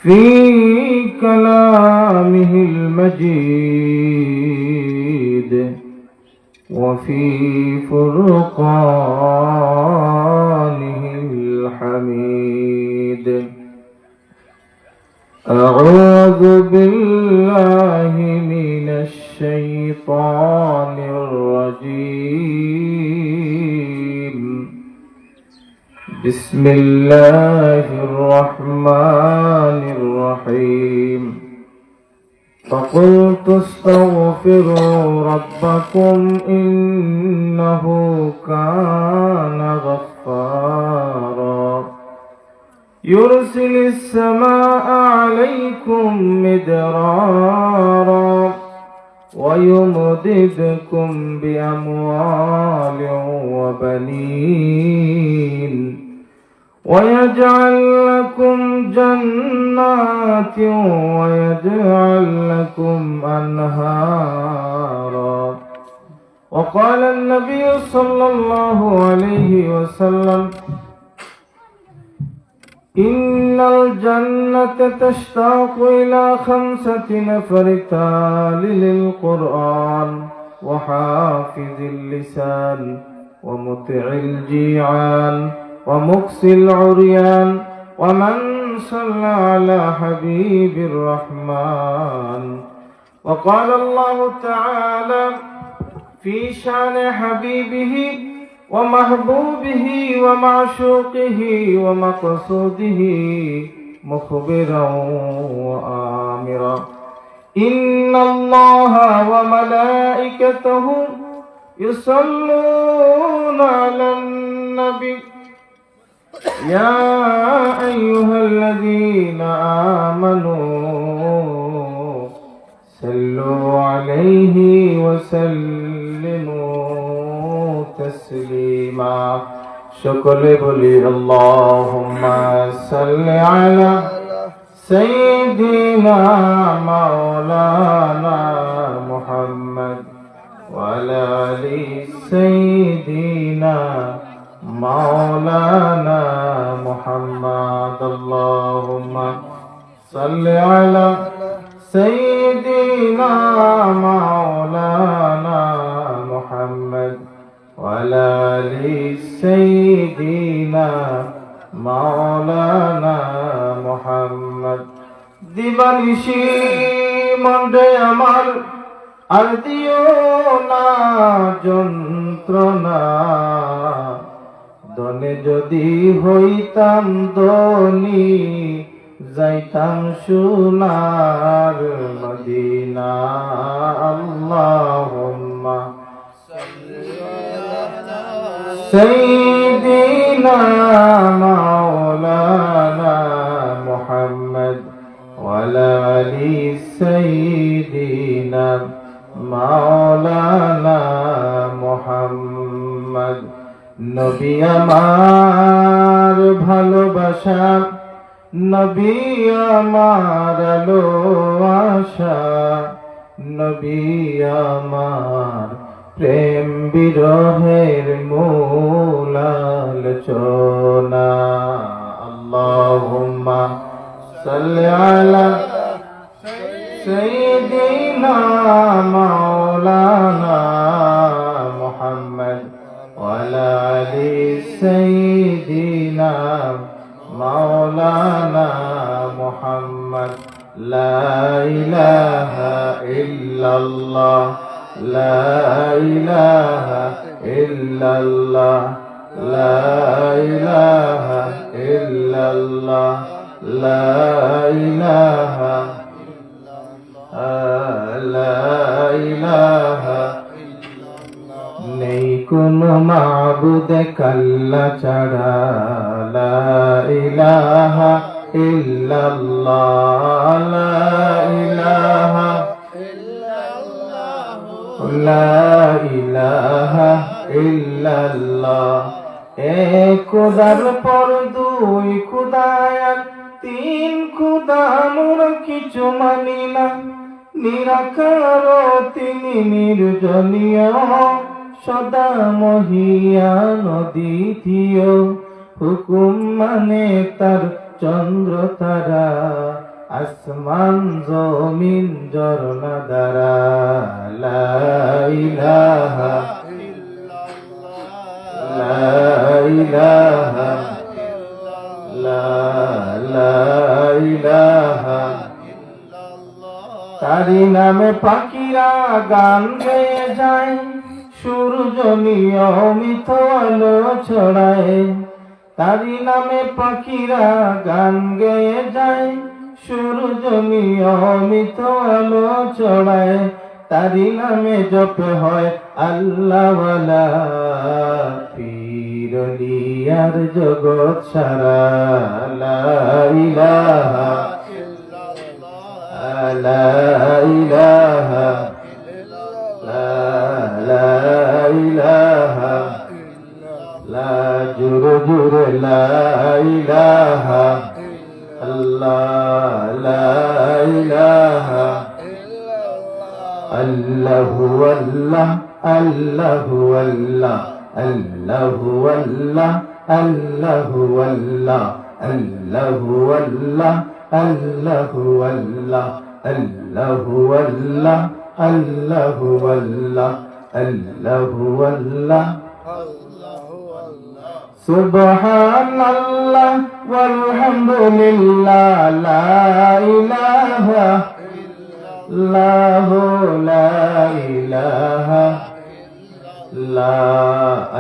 في كلامه المجيد وفي فرقانه الحميد. أعوذ بالله من الشيطان الرجيم. بسم الله الرحمن الرحيم. فقلت استغفروا ربكم إنه كان غفارا يرسل السماء عليكم مدرارا ويمددكم بأموال وبنين ويجعل لكم جنات ويجعل لكم أنهارا. وقال النبي صلى الله عليه وسلم: إن الجنة تشتاق إلى 5 نفر تالي القرآن وحافظ اللسان ومطع الجيعان ومقسي العريان ومن صلى على حبيب الرحمن. وقال الله تعالى في شان حبيبه ومحبوبه ومعشوقه ومقصوده مخبرا وآمرا: إن الله وملائكته يصلون على النبي يا أيها الذين آمنوا صلوا عليه وسلموا تسليما. সকলে বলি আল্লাহুম্মা সাল্লি আলা সাইয়্যিদিনা মাওলানা মুহাম্মদ ওয়া আলা আলি সাইয়্যিদিনা মাওলানা মুহাম্মদ। আল্লাহুম্মা সাল্লি আলা সাইয়্যিদিনা মাওলানা মুহাম্মদ ওয়া আলা আলি সাইয়্যিদিনা মাওলানা মুহাম্মদ। দিবানিশি মন্ডে আমার আর দিও না যন্ত্রণা, দনে যদি হইতাম ধনী যাইতাম সোনার মদিনা। আল্লাহুম্মা সাইয়্যিদিনা মাওলানা মুহাম্মদ ওয়া আলা আলি সাইয়্যিদিনা মাওলানা মুহাম্মদ। নবী আমার ভালোবাসা, নবী আমার আলো আশা, নবী আমার প্রেম বিরহের মূল আলোচনা। আল্লাহুম্মা সাল্লি আলা সাইয়্যিদিনা মাওলানা মুহাম্মদ ওয়া আলা আলি সাইয়্যিদিনা মাওলানা মুহাম্মদ। লা ইলাহা ইল্লাল্লাহ, লা ইলাহা ইল্লাল্লাহ, লা ইলাহা ইল্লাল্লাহ, লা ইলাহা নেই কোনো মাবুদ কাল্লা ছাড়া। লা ইলাহা ইল্লাল্লাহ, লা ইলাহা লা ইলাহা ইল্লাল্লাহ। এক খোদার পর দুই খোদায়ার, 3 খোদা মোর কিছু মানি না। নিরাকার তিনি নির্জনীয়, সদা মহিয়ান দ্বিতীয়। হুকুম মানে তার চন্দ্র তারা, আসমান জমিন ঝরনা দ্বারা লা ইলাহা লা ইলাহা লা ইলাহা। তারি নামে পাখিরা গান গেয়ে যায়, সূর্য নিয়মিত আলো ছড়ায়। তারি নামে পাখিরা গান গেয়ে যায়, সূর্য নিয়মিত আলো ছড়ায়। তারি নামে জপে হয় আল্লাহওয়ালা, পীর অলিয়ার জগৎ সারা লা ইলাহা লা ইলাহা লা ইলাহা লা জুরে জুরে লা ইলাহা আল্লাহ লা ইলাহা আল্লাহু আল্লাহ আল্লাহু আল্লাহ আল্লাহু আল্লাহ আল্লাহু আল্লাহ আল্লাহু আল্লাহ আল্লাহু আল্লাহ আল্লাহু আল্লাহ আল্লাহু আল্লাহ আল্লাহু আল্লাহ। সুবহানাল্লাহ ওয়ালহামদুলিল্লাহ লা ইলাহা ইল্লাল্লাহু লা ইলাহা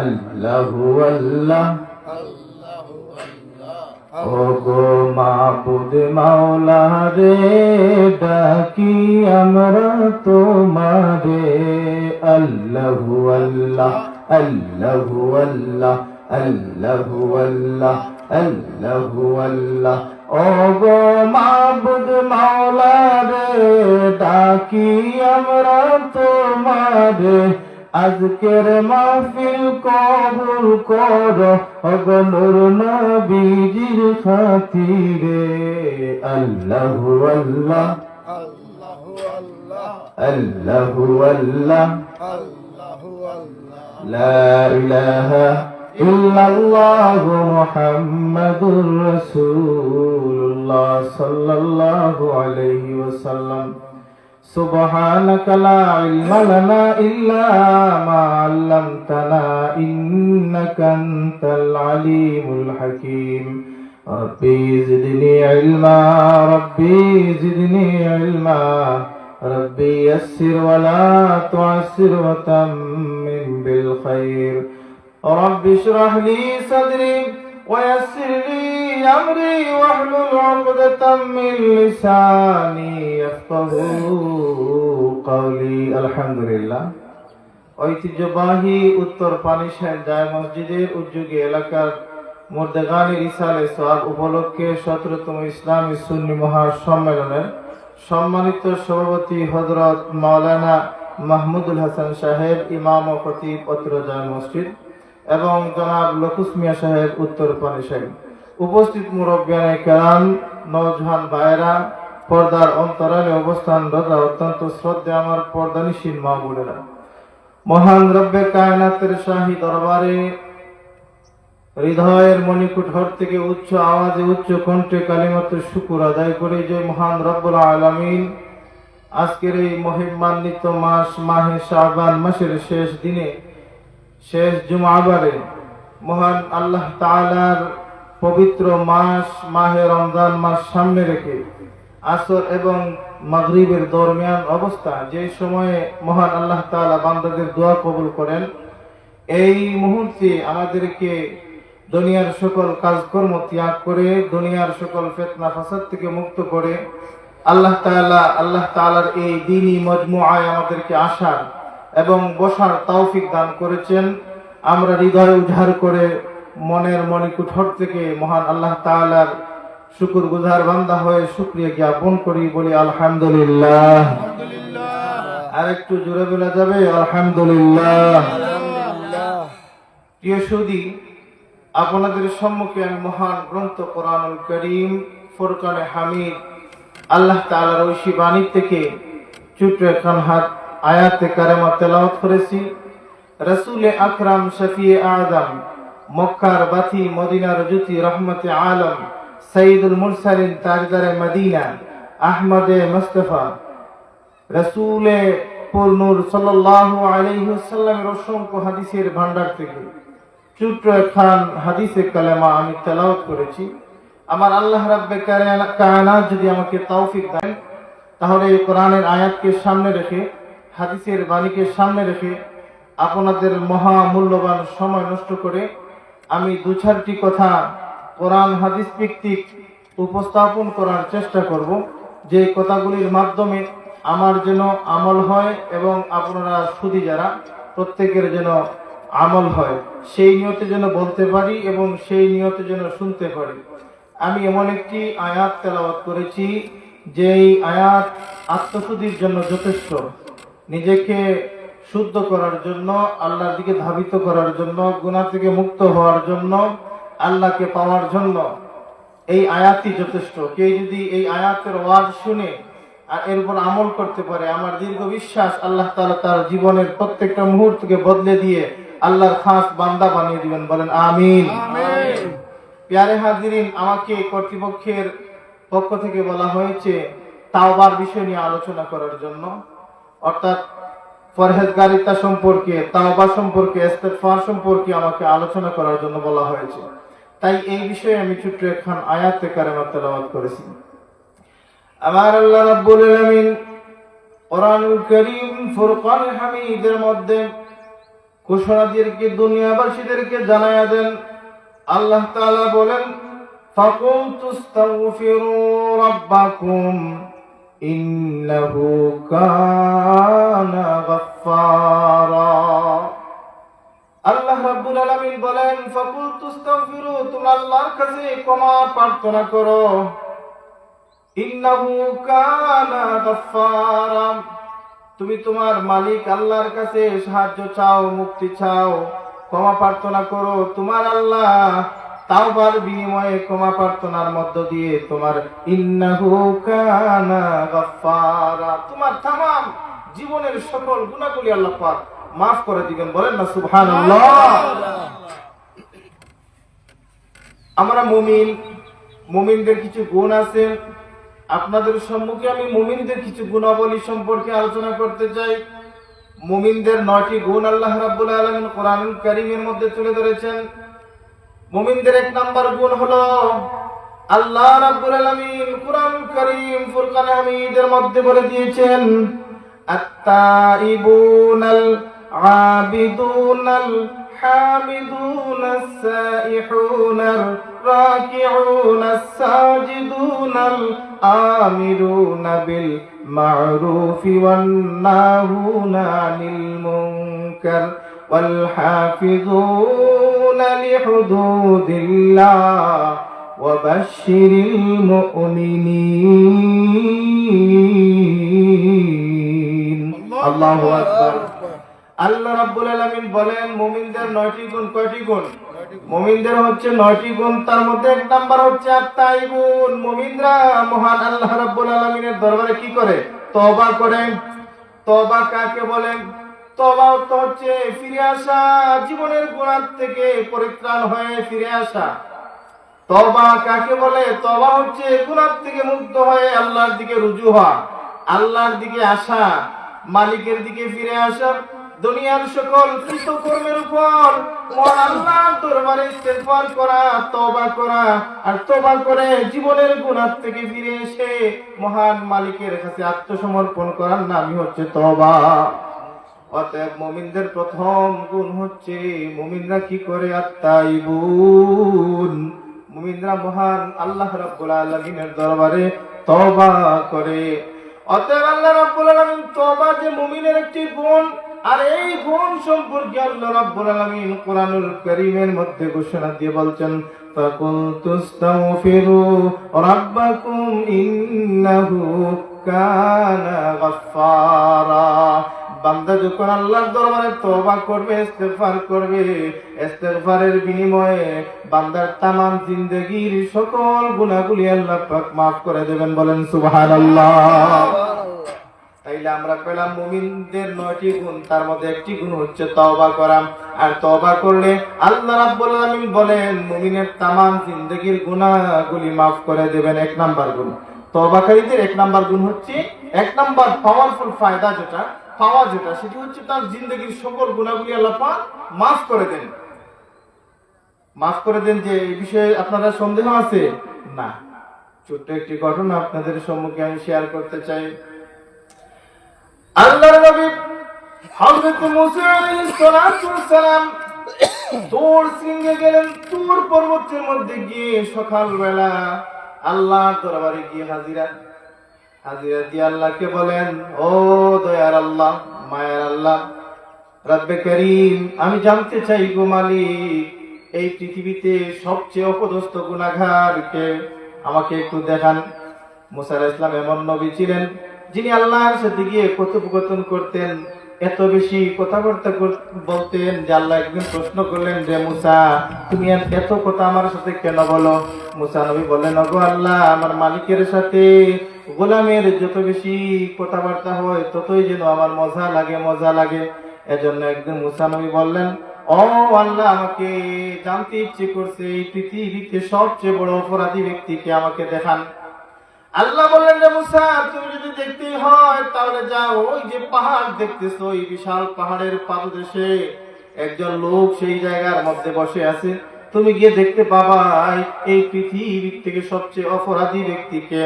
আল্লাহু আল্লাহ। ওগো মাবুদ মাওলা রে, ডাকি আমরা তোমারে আল্লাহু আল্লাহ আল্লাহু আল্লাহ আল্লাহু আল্লাহ আল্লাহু আল্লাহ। ওগো মাবুদ মাওলা রে, ডাকি আমরা তোমারে আজকের মাহফিল কবুল করো ওগো নূর নবীজির খাতিরে আল্লাহু আল্লাহ আল্লাহু আল্লাহ লা ইলাহা ইল্লাল্লাহু মুহাম্মাদুর রাসূলুল্লাহ সাল্লাল্লাহু আলাইহি ওয়াসাল্লাম। سبحانك لا علم لنا إلا ما علمتنا إنك أنت العليم الحكيم ربي زدني علما ربي زدني علما ربي يسر ولا تعسر وتمم بالخير رب اشرح لي صدري ويسر لي أمري واحلل عقدة من لساني يفقهوا قولي الحمد لله। ঐতিহ্যবাহী উত্তর পানিশাল জায় মসজিদের উদ্যোগে এলাকার মুর্দেগানি ইসালে সওয়াব উপলক্ষে 17তম ইসলামী সুন্নি মহাসম্মেলনের সম্মানিত সভাপতি হযরত মাওলানা মাহমুদুল হাসান সাহেব, ইমাম ও খতিব অত্র জায় মসজিদ, এবং জনাব লকুস মিয়া সাহেব উত্তর পানিশাল, উপস্থিত মুরব্বিয়ানে কেরাম, নওজওয়ান ভাইরা, পর্দার অন্তরালে অবস্থানরত অত্যন্ত শ্রদ্ধা আমার পর্দানিশীন মা বোনেরা, মহান রব্বে কায়নাতের শাহী দরবারে হৃদয়ের মণিকুঠর থেকে উচ্চ আওয়াজে উচ্চ কণ্ঠে কালিমাতুর শুকর আদায় করে যে মহান রব্বুল আলামিন আজকের এই মহিমান্বিত মাস মাহে শাবান মাসের শেষ দিনে শেষ জুমাবারে মহান আল্লাহ তাআলার পবিত্র মাস মাহে রমজান মাস সামনে রেখে আসর এবং মাগরিবের দরমিয়ান অবস্থা, যে সময়ে মহান আল্লাহ তাআলা বান্দাদের দোয়া কবুল করেন, এই মুহূর্তে আমাদেরকে দুনিয়ার সকল কাজকর্ম ত্যাগ করে দুনিয়ার সকল ফিতনা ফাসাদ থেকে মুক্ত করে আল্লাহ তাআলার এই দ্বীনি মজমুআয় আমাদেরকে আসার এবং বসার তৌফিক দান করেছেন। আমরা হৃদয় উজাড় করে মনের মণিকুঠর থেকে মহান আল্লাহ তাআলার শুকরগুজার বান্দা হয়ে শুকরিয়া জ্ঞাপন করি, বলি আলহামদুলিল্লাহ। আর একটু জোরে বলা যাবে আলহামদুলিল্লাহ। প্রিয় সুধী, আপনাদের সম্মুখে আমি মহান গ্রন্থ কোরআনুল কারীম ফুরকানে হামিদ আল্লাহ তাআলার ঐশী বাণী থেকে ছোট্ট একখান আয়াতে কারিমা তেলাওয়াত করেছি। রাসূল আকরাম শফিয়ে আযম, মক্কার বাতি, মদিনার জ্যোতি, রহমতে আলম, সাইয়্যিদুল মুরসালিন, তাজদারে মদিনা, আহমদে মুস্তাফা রাসূলে পূর্ণুর সাল্লাল্লাহু আলাইহি ওয়াসাল্লামের অসংখ্য হাদিসের ভান্ডার থেকে ছোট্ট একখান হাদিসে কালেমা আমি তেলাওয়াত করেছি। আমার আল্লাহ রাব্বে কায়নাত যদি আমাকে তৌফিক দেন, তাহলে এই কোরআনের আয়াতকে সামনে রেখে, হাদিসের বাণীকে সামনে রেখে আপনাদের মহা মূল্যবান সময় নষ্ট করে আমি দু চারটি কথা কোরআন হাদিস ভিত্তিক উপস্থাপন করার চেষ্টা করব, যে কথাগুলির মাধ্যমে আমার যেন আমল হয় এবং আপনারা সুধী যারা প্রত্যেকের যেন আমল হয়, সেই নিয়তে যেন বলতে পারি এবং সেই নিয়তে যেন শুনতে পারি। আমি এমন একটি আয়াত তেলাওয়াত করেছি যেই আয়াত আত্মশুদ্ধির জন্য যথেষ্ট, নিজেকে শুদ্ধ করার জন্য, আল্লাহর দিকে ধাবিত করার জন্য, গুনাহ থেকে মুক্ত হওয়ার জন্য, আল্লাহকে পাওয়ার জন্য এই আয়াতই যথেষ্ট। কেউ যদি এই আয়াতের ওয়াজ শুনে আর এর উপর আমল করতে পারে, আমার দীর্ঘ বিশ্বাস আল্লাহ তাআলা তার জীবনের প্রত্যেকটা মুহূর্তকে বদলে দিয়ে আল্লাহর খাস বান্দা বানিয়ে দিবেন। বলেন আমিন। প্যারে হাজিরিন, আমাকে কর্তৃপক্ষের পক্ষ থেকে বলা হয়েছে তাওবার বিষয় নিয়ে আলোচনা করার জন্য, অর্থাৎ পরহেজগারিতা সম্পর্কে, তাওবা সম্পর্কে, ইস্তেগফার সম্পর্কে আমাকে আলোচনা করার জন্য বলা হয়েছে। তাই এই বিষয়ে আমি ছোট্ট একখান আয়াতে কারিমা তেলাওয়াত করেছি। আমার আল্লাহ রাব্বুল আলামিন কোরআনুল কারীম ফুরকান হামিদের মধ্যে ঘোষণাদেরকে দুনিয়াবাসীদেরকে জানায়া দেন। আল্লাহ তাআলা বলেন, ফাকুলতুস্তাগফিরু রাব্বাকুম ইন্নাহু কানা গাফফারা। আল্লাহ রাব্বুল আলামিন বলেন, ফাকুলতুস্তাগফিরু, তোমরা আল্লাহর কাছে ক্ষমা প্রার্থনা করো, ইন্নাহু কানা গাফফারা, তুমি তোমার মালিক আল্লাহর কাছে সাহায্য চাও, মুক্তি চাও, ক্ষমা প্রার্থনা করো। তোমার আল্লাহ তাওবার বিনিময়ে ক্ষমা প্রার্থনার মধ্য দিয়ে তোমার ইন্নাহু কানা গাফফারা, তোমার तमाम জীবনের সকল গুনাহগুলি আল্লাহ পাক মাফ করে দিবেন। বলেন না সুবহানাল্লাহ। আমরা মুমিন, মুমিনদের কিছু গুণ আছে। আপনাদের সম্মুখে আমি মুমিনদের কিছু গুণাবলী সম্পর্কে আলোচনা করতে চাই। মুমিনদের 9টি গুণ আল্লাহ রাব্বুল আলামিন কোরআনুল কারীমের মধ্যে তুলে ধরেছেন। মুমিনদের 1 নাম্বার গুণ হলো, আল্লাহ রাব্বুল আলামিন কোরআনুল কারীম ফুরকান হামিদের মধ্যে বলে দিয়েছেন, আত-তাইবুনাল আবিদুনাল হামিদুনাস সাইহুনার রাকিউনাস সাজিদুনাল আমিরুনা বিল মা'রুফি ওয়ান নাহুনা আনিল মুনকার ওয়াল হাফিজুনা লিহুদুদিল্লাহ ওয়া বাশশিরিল মুমিনিন। আল্লাহু আকবার। আল্লাহ রাব্বুল আলামিন বলেন, মুমিনদের 9টি গুণ। কয়টি গুণ? মুমিনদের হচ্ছে 9টি গুণ। তার মধ্যে 1 নাম্বার হচ্ছে আত-তাইবুন। মুমিনরা মহান আল্লাহ রাব্বুল আলামিনের দরবারে কি করে? তওবা করে। তওবা কাকে বলেন? তওবা হচ্ছে ফিরে আসা, জীবনের গুনাহ থেকে পরিত্রাণ হয়ে ফিরে আসা। তওবা কাকে বলে? তওবা হচ্ছে গুনাহ থেকে মুক্ত হয়ে আল্লাহর দিকে রুজু হওয়া, আল্লাহর দিকে আসা, মালিকের দিকে ফিরে আসা, দুনিয়ার সকল কৃতকর্মের উপর মহান আল্লাহর দরবারে ইস্তেগফার করা, তওবা করা, আর তওবা করে জীবনের গুনাহ থেকে ফিরে এসে মহান মালিকের কাছে আত্মসমর্পণ করার নামই হচ্ছে তওবা। অতএব মুমিনদের প্রথম গুণ হচ্ছে, মুমিনরা কি করে? আত-তাইবুন। মুমিনরা মহান আল্লাহ রাব্বুল আলামিনের দরবারে তওবা করে। অতএব আল্লাহ রাব্বুল আলামিন তওবা যে মুমিনের একটি গুণ, আর এই গুণ সম্পর্কে আল্লাহ রাব্বুল আলামিন কোরআনুল কারীমের মধ্যে ঘোষণা দিয়ে বলছেন, ফাকুলতুস্তাগফিরু রাব্বাকুম ইন্নাহু কানা গাফফারা। বান্দা যখন আল্লাহর দরবারে তওবা করবে, ইস্তেগফার করবে, ইস্তেগফারের বিনিময়ে বান্দার তামাম জিন্দেগীর সকল গুনাহগুলি আল্লাহ পাক মাফ করে দেবেন। বলেন সুবহানাল্লাহ। তাইলে আমরা পেলাম মুমিনদের 9টি গুণ, তার মধ্যে একটি গুণ হচ্ছে তওবা করা। আর তওবা করলে আল্লাহ রাব্বুল আলামিন বলেন মুমিনের তামাম জিন্দেগীর গুনাহগুলি মাফ করে দেবেন। 1 নাম্বার গুণ। তওবাকারীদের 1 নাম্বার গুণ হচ্ছে, 1 নাম্বার পাওয়ারফুল ফায়দা যেটা সেটি হচ্ছে তার জিন্দেগীর সকল গুনাহগুলি আল্লাহ পাক মাফ করে দেন। মাফ করে দেন যে এই বিষয়ে আপনারা সন্দেহ আছে? না। ছোট্ট একটি ঘটনা আপনাদের সম্মুখে আমি শেয়ার করতে চাই। আল্লাহর নবী হযরত মুসা আলাইহিস সালাতু ওয়াস সালাম তুর সিংহে গেলেন। তুর পর্বতের মধ্যে গিয়ে সকালবেলা আল্লাহর দরবারে গিয়ে হাজিরা দিয়ে আল্লাহকে বলেন, ও দয়ার আল্লাহ, মায়ার আল্লাহ, রব্বে করিম, আমি জানতে চাই গো মালিক, এই পৃথিবীতে সবচেয়ে অপদস্থ গুনাহগার কে? আমাকে একটু দেখান। মুসা আলাইহিস সালাম এমন নবী ছিলেন যিনি আল্লাহর সাথে গিয়ে কথোপকথন করতেন, এত বেশি কথাবার্তা বলতেন যে আল্লাহ একদিন প্রশ্ন করলেন, যে মুসা, তুমি এত কথা আমার সাথে কেন বলো? মুসা নবী বললেন, ওগো আল্লাহ, আমার মালিকের সাথে গোলামের যত বেশি কথাবার্তা হয় ততই যেন আমার মজা লাগে। এজন্য একদিন মুসা নবী বললেন, ও আল্লাহ, আমাকে জানতে ইচ্ছে করছে এই পৃথিবীতে সবচেয়ে বড় অপরাধী ব্যক্তিকে আমাকে দেখান। আল্লাহ বললেন, যে মুসা, তুমি যদি দেখতেই হয় তাহলে যাও, ওই যে পাহাড় দেখতেছো, ওই বিশাল পাহাড়ের পাদদেশে একজন লোক সেই জায়গার মধ্যে বসে আছে। তুমি গিয়ে দেখতে পাবা এই পৃথিবীর থেকে সবচেয়ে অপরাধী ব্যক্তিকে।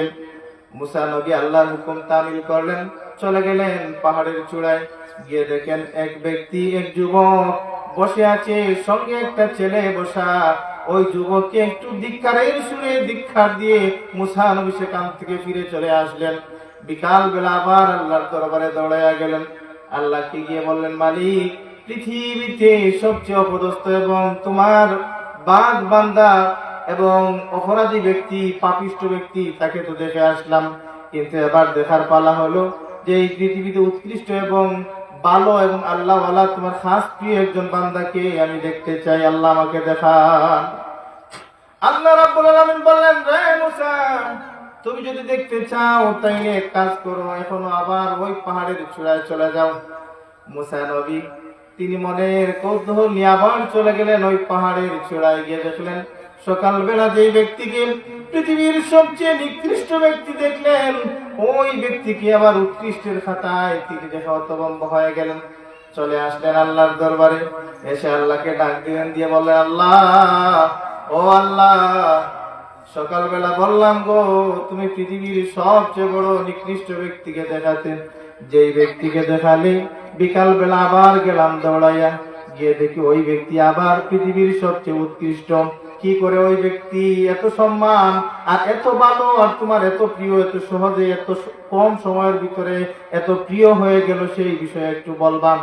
মুসা নবী আল্লাহর হুকুম তামিল করলেন, চলে গেলেন পাহাড়ের চূড়ায়। গিয়ে দেখেন এক ব্যক্তি, এক যুবক বসে আছে, সঙ্গে একটা ছেলে বসা। ওই যুবককে একটু ধিক্কারের সুরে ধিক্কার দিয়ে মুসা নবী সেখান থেকে ফিরে চলে আসলেন। বিকাল বেলা আবার আল্লাহর দরবারে দৌড়াইয়া গেলেন। আল্লাহকে গিয়ে বললেন, মালিক, পৃথিবীতে সবচেয়ে অপদস্থ এবং তোমার বাগ বান্দা এবং অপরাধী ব্যক্তি, পাপিষ্ঠ ব্যক্তি, তাকে তো দেখে আসলাম, কিন্তু এবার দেখার পালা হলো যে এই পৃথিবীতে উৎকৃষ্ট এবং ভালো এবং আল্লাহ ওয়ালা তোমার খাস প্রিয় একজন বান্দাকে আমি দেখতে চাই, আল্লাহ আমাকে দেখান। আল্লাহ রাব্বুল আলামিন বললেন, রে মুসা, তুমি যদি দেখতে চাও তাইলে এক কাজ করো, এখনো আবার ওই পাহাড়ের চূড়ায় চলে যাও। মুসা নবী তিনি মনের কৌতূহল নিয়ে আবার চলে গেলেন ওই পাহাড়ের চূড়ায়। গিয়ে দেখলেন সকালবেলা যে ব্যক্তিকে পৃথিবীর সবচেয়ে নিকৃষ্ট ব্যক্তি দেখলেন, ওই ব্যক্তিকে আবার উৎকৃষ্টের খাতায় তিনি দেখে হতভম্ব হয়ে গেলেন। চলে আসলেন আল্লাহর দরবারে, এসে আল্লাহকে ডাক দিলেন, দিয়ে বললেন, আল্লাহ, ও আল্লাহ, সকালবেলা বললাম গো তুমি পৃথিবীর সবচেয়ে বড় নিকৃষ্ট ব্যক্তিকে দেখাতেন, যেই ব্যক্তিকে দেখালে বিকাল বেলা আবার গেলাম দৌড়াইয়া, গিয়ে দেখি ওই ব্যক্তি আবার পৃথিবীর সবচেয়ে উৎকৃষ্ট। কি করে ওই ব্যক্তি এত সম্মান আর এত ভালো আর তোমার এত প্রিয়, এত সহজে এত কম সময়ের ভিতরে এত প্রিয় হয়ে গেল, সেই বিষয়ে একটু বলবাম।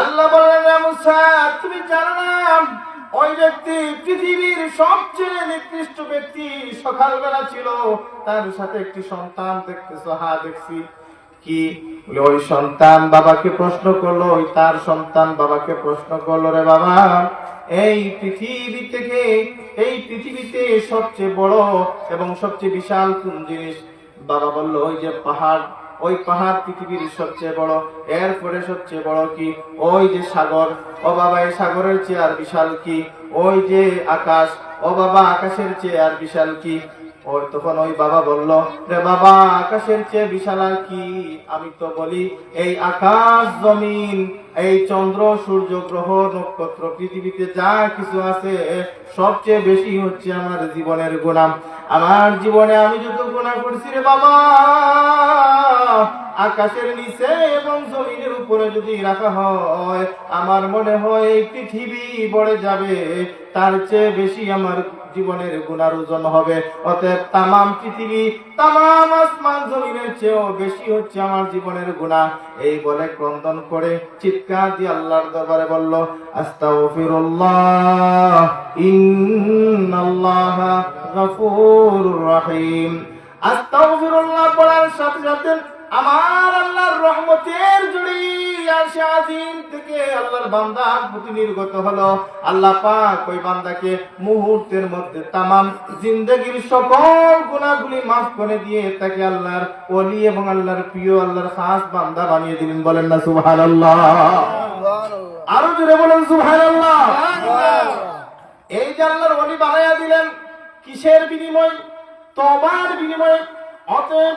আল্লাহ বললেন, মুসা, তুমি জানো না ওই ব্যক্তি পৃথিবীর সবচেয়ে নিকৃষ্ট ব্যক্তি সকালবেলা ছিল, তার সাথে একটি সন্তান দেখতেছো? হ্যাঁ দেখছি। কি? ওই সন্তান বাবাকে প্রশ্ন করলো, ওই তার সন্তান বাবাকে প্রশ্ন করলো, রে বাবা, এই পৃথিবীতে সবচেয়ে বড় এবং সবচেয়ে বিশাল কোন জিনিস? বাবা বলল, ওই যে পাহাড়, ওই পাহাড় পৃথিবীর সবচেয়ে বড়। এরপরে সবচেয়ে বড় কি? ওই যে সাগর। ও বাবা, এই সাগরের চেয়ে আর বিশাল কি? ওই যে আকাশ। ও বাবা, আকাশের চেয়ে আর বিশাল কি? তখন ওই বাবা বলল, রে বাবা, আকাশের চেয়ে বিশাল আর কি? আমি তো বলি এই আকাশ জমিন, এই চন্দ্র সূর্য গ্রহ নক্ষত্র পৃথিবীতে যা কিছু আছে সবচেয়ে বেশি হচ্ছে আমার জীবনের গুনাহ। আমার জীবনে আমি যত গুনাহ করছি রে বাবা, আকাশের নিচে এবং জমিনের উপরে যদি রাখা হয়, আমার মনে হয় এই পৃথিবী ভরে যাবে, তার চেয়ে বেশি আমার জীবনের গুনার ওজন হবে। অতএব তামাম পৃথিবী, তামাম আসমান জমিনের চেয়েও বেশি হচ্ছে আমার জীবনের গুনাহ। এই বলে ক্রন্দন করে চিৎকার দিয়ে আল্লাহর দরবারে বলল, আস্তাগফিরুল্লাহ, ইন্নাল্লাহা গফুরুর রহিম। আস্তাগফিরুল্লাহ বলার সাথে সাথে আমার আল্লাহর রহমতের জুড়ি আরশে আজিম থেকে আল্লাহর বান্দা প্রতি নির্গত হলো। আল্লাহ পাক ওই বান্দাকে মুহূর্তের মধ্যে তামাম জিন্দেগীর সকল গুনাহগুলি মাফ করে দিয়ে তাকে আল্লাহর ওলি এবং আল্লাহর প্রিয়, আল্লাহর খাস বান্দা বানিয়ে দিলেন। বলেন না সুবহানাল্লাহ? আরো জোরে বলেন সুবহানাল্লাহ। এই যে আল্লাহর ওলি বানাইয়া দিলেন, কিসের বিনিময়? তওবার বিনিময়ে। অতএব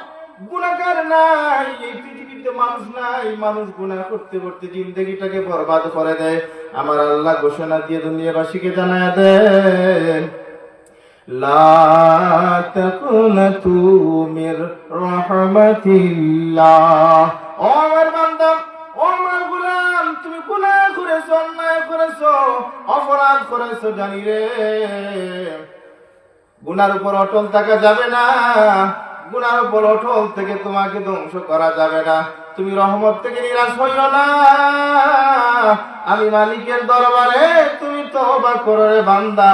গুনাহগার নাই, এই পৃথিবীতে মানুষ নাই, মানুষ গুনাহ করতে করতে জিন্দেগিটাকে বরবাদ করে দেয়। আমার আল্লাহ ঘোষণা দিয়ে দুনিয়াবাসীকে জানায় দেন, লা তাকুনাতু মির রাহমাতিল্লাহ। ও আমার বান্দা, ও আমার গোলাম, তুমি গুনাহ করেছো, অন্যায় করেছো, অপরাধ করেছো, জানি রে। গুনার উপর অটল থাকা যাবে না, গুনার উপর অটল থেকে তোমাকে ধ্বংস করা যাবে না। তুমি রহমত থেকে নিরাশ হইও না। আমি মালিকের দরবারে তুমি তওবা করো রে বান্দা।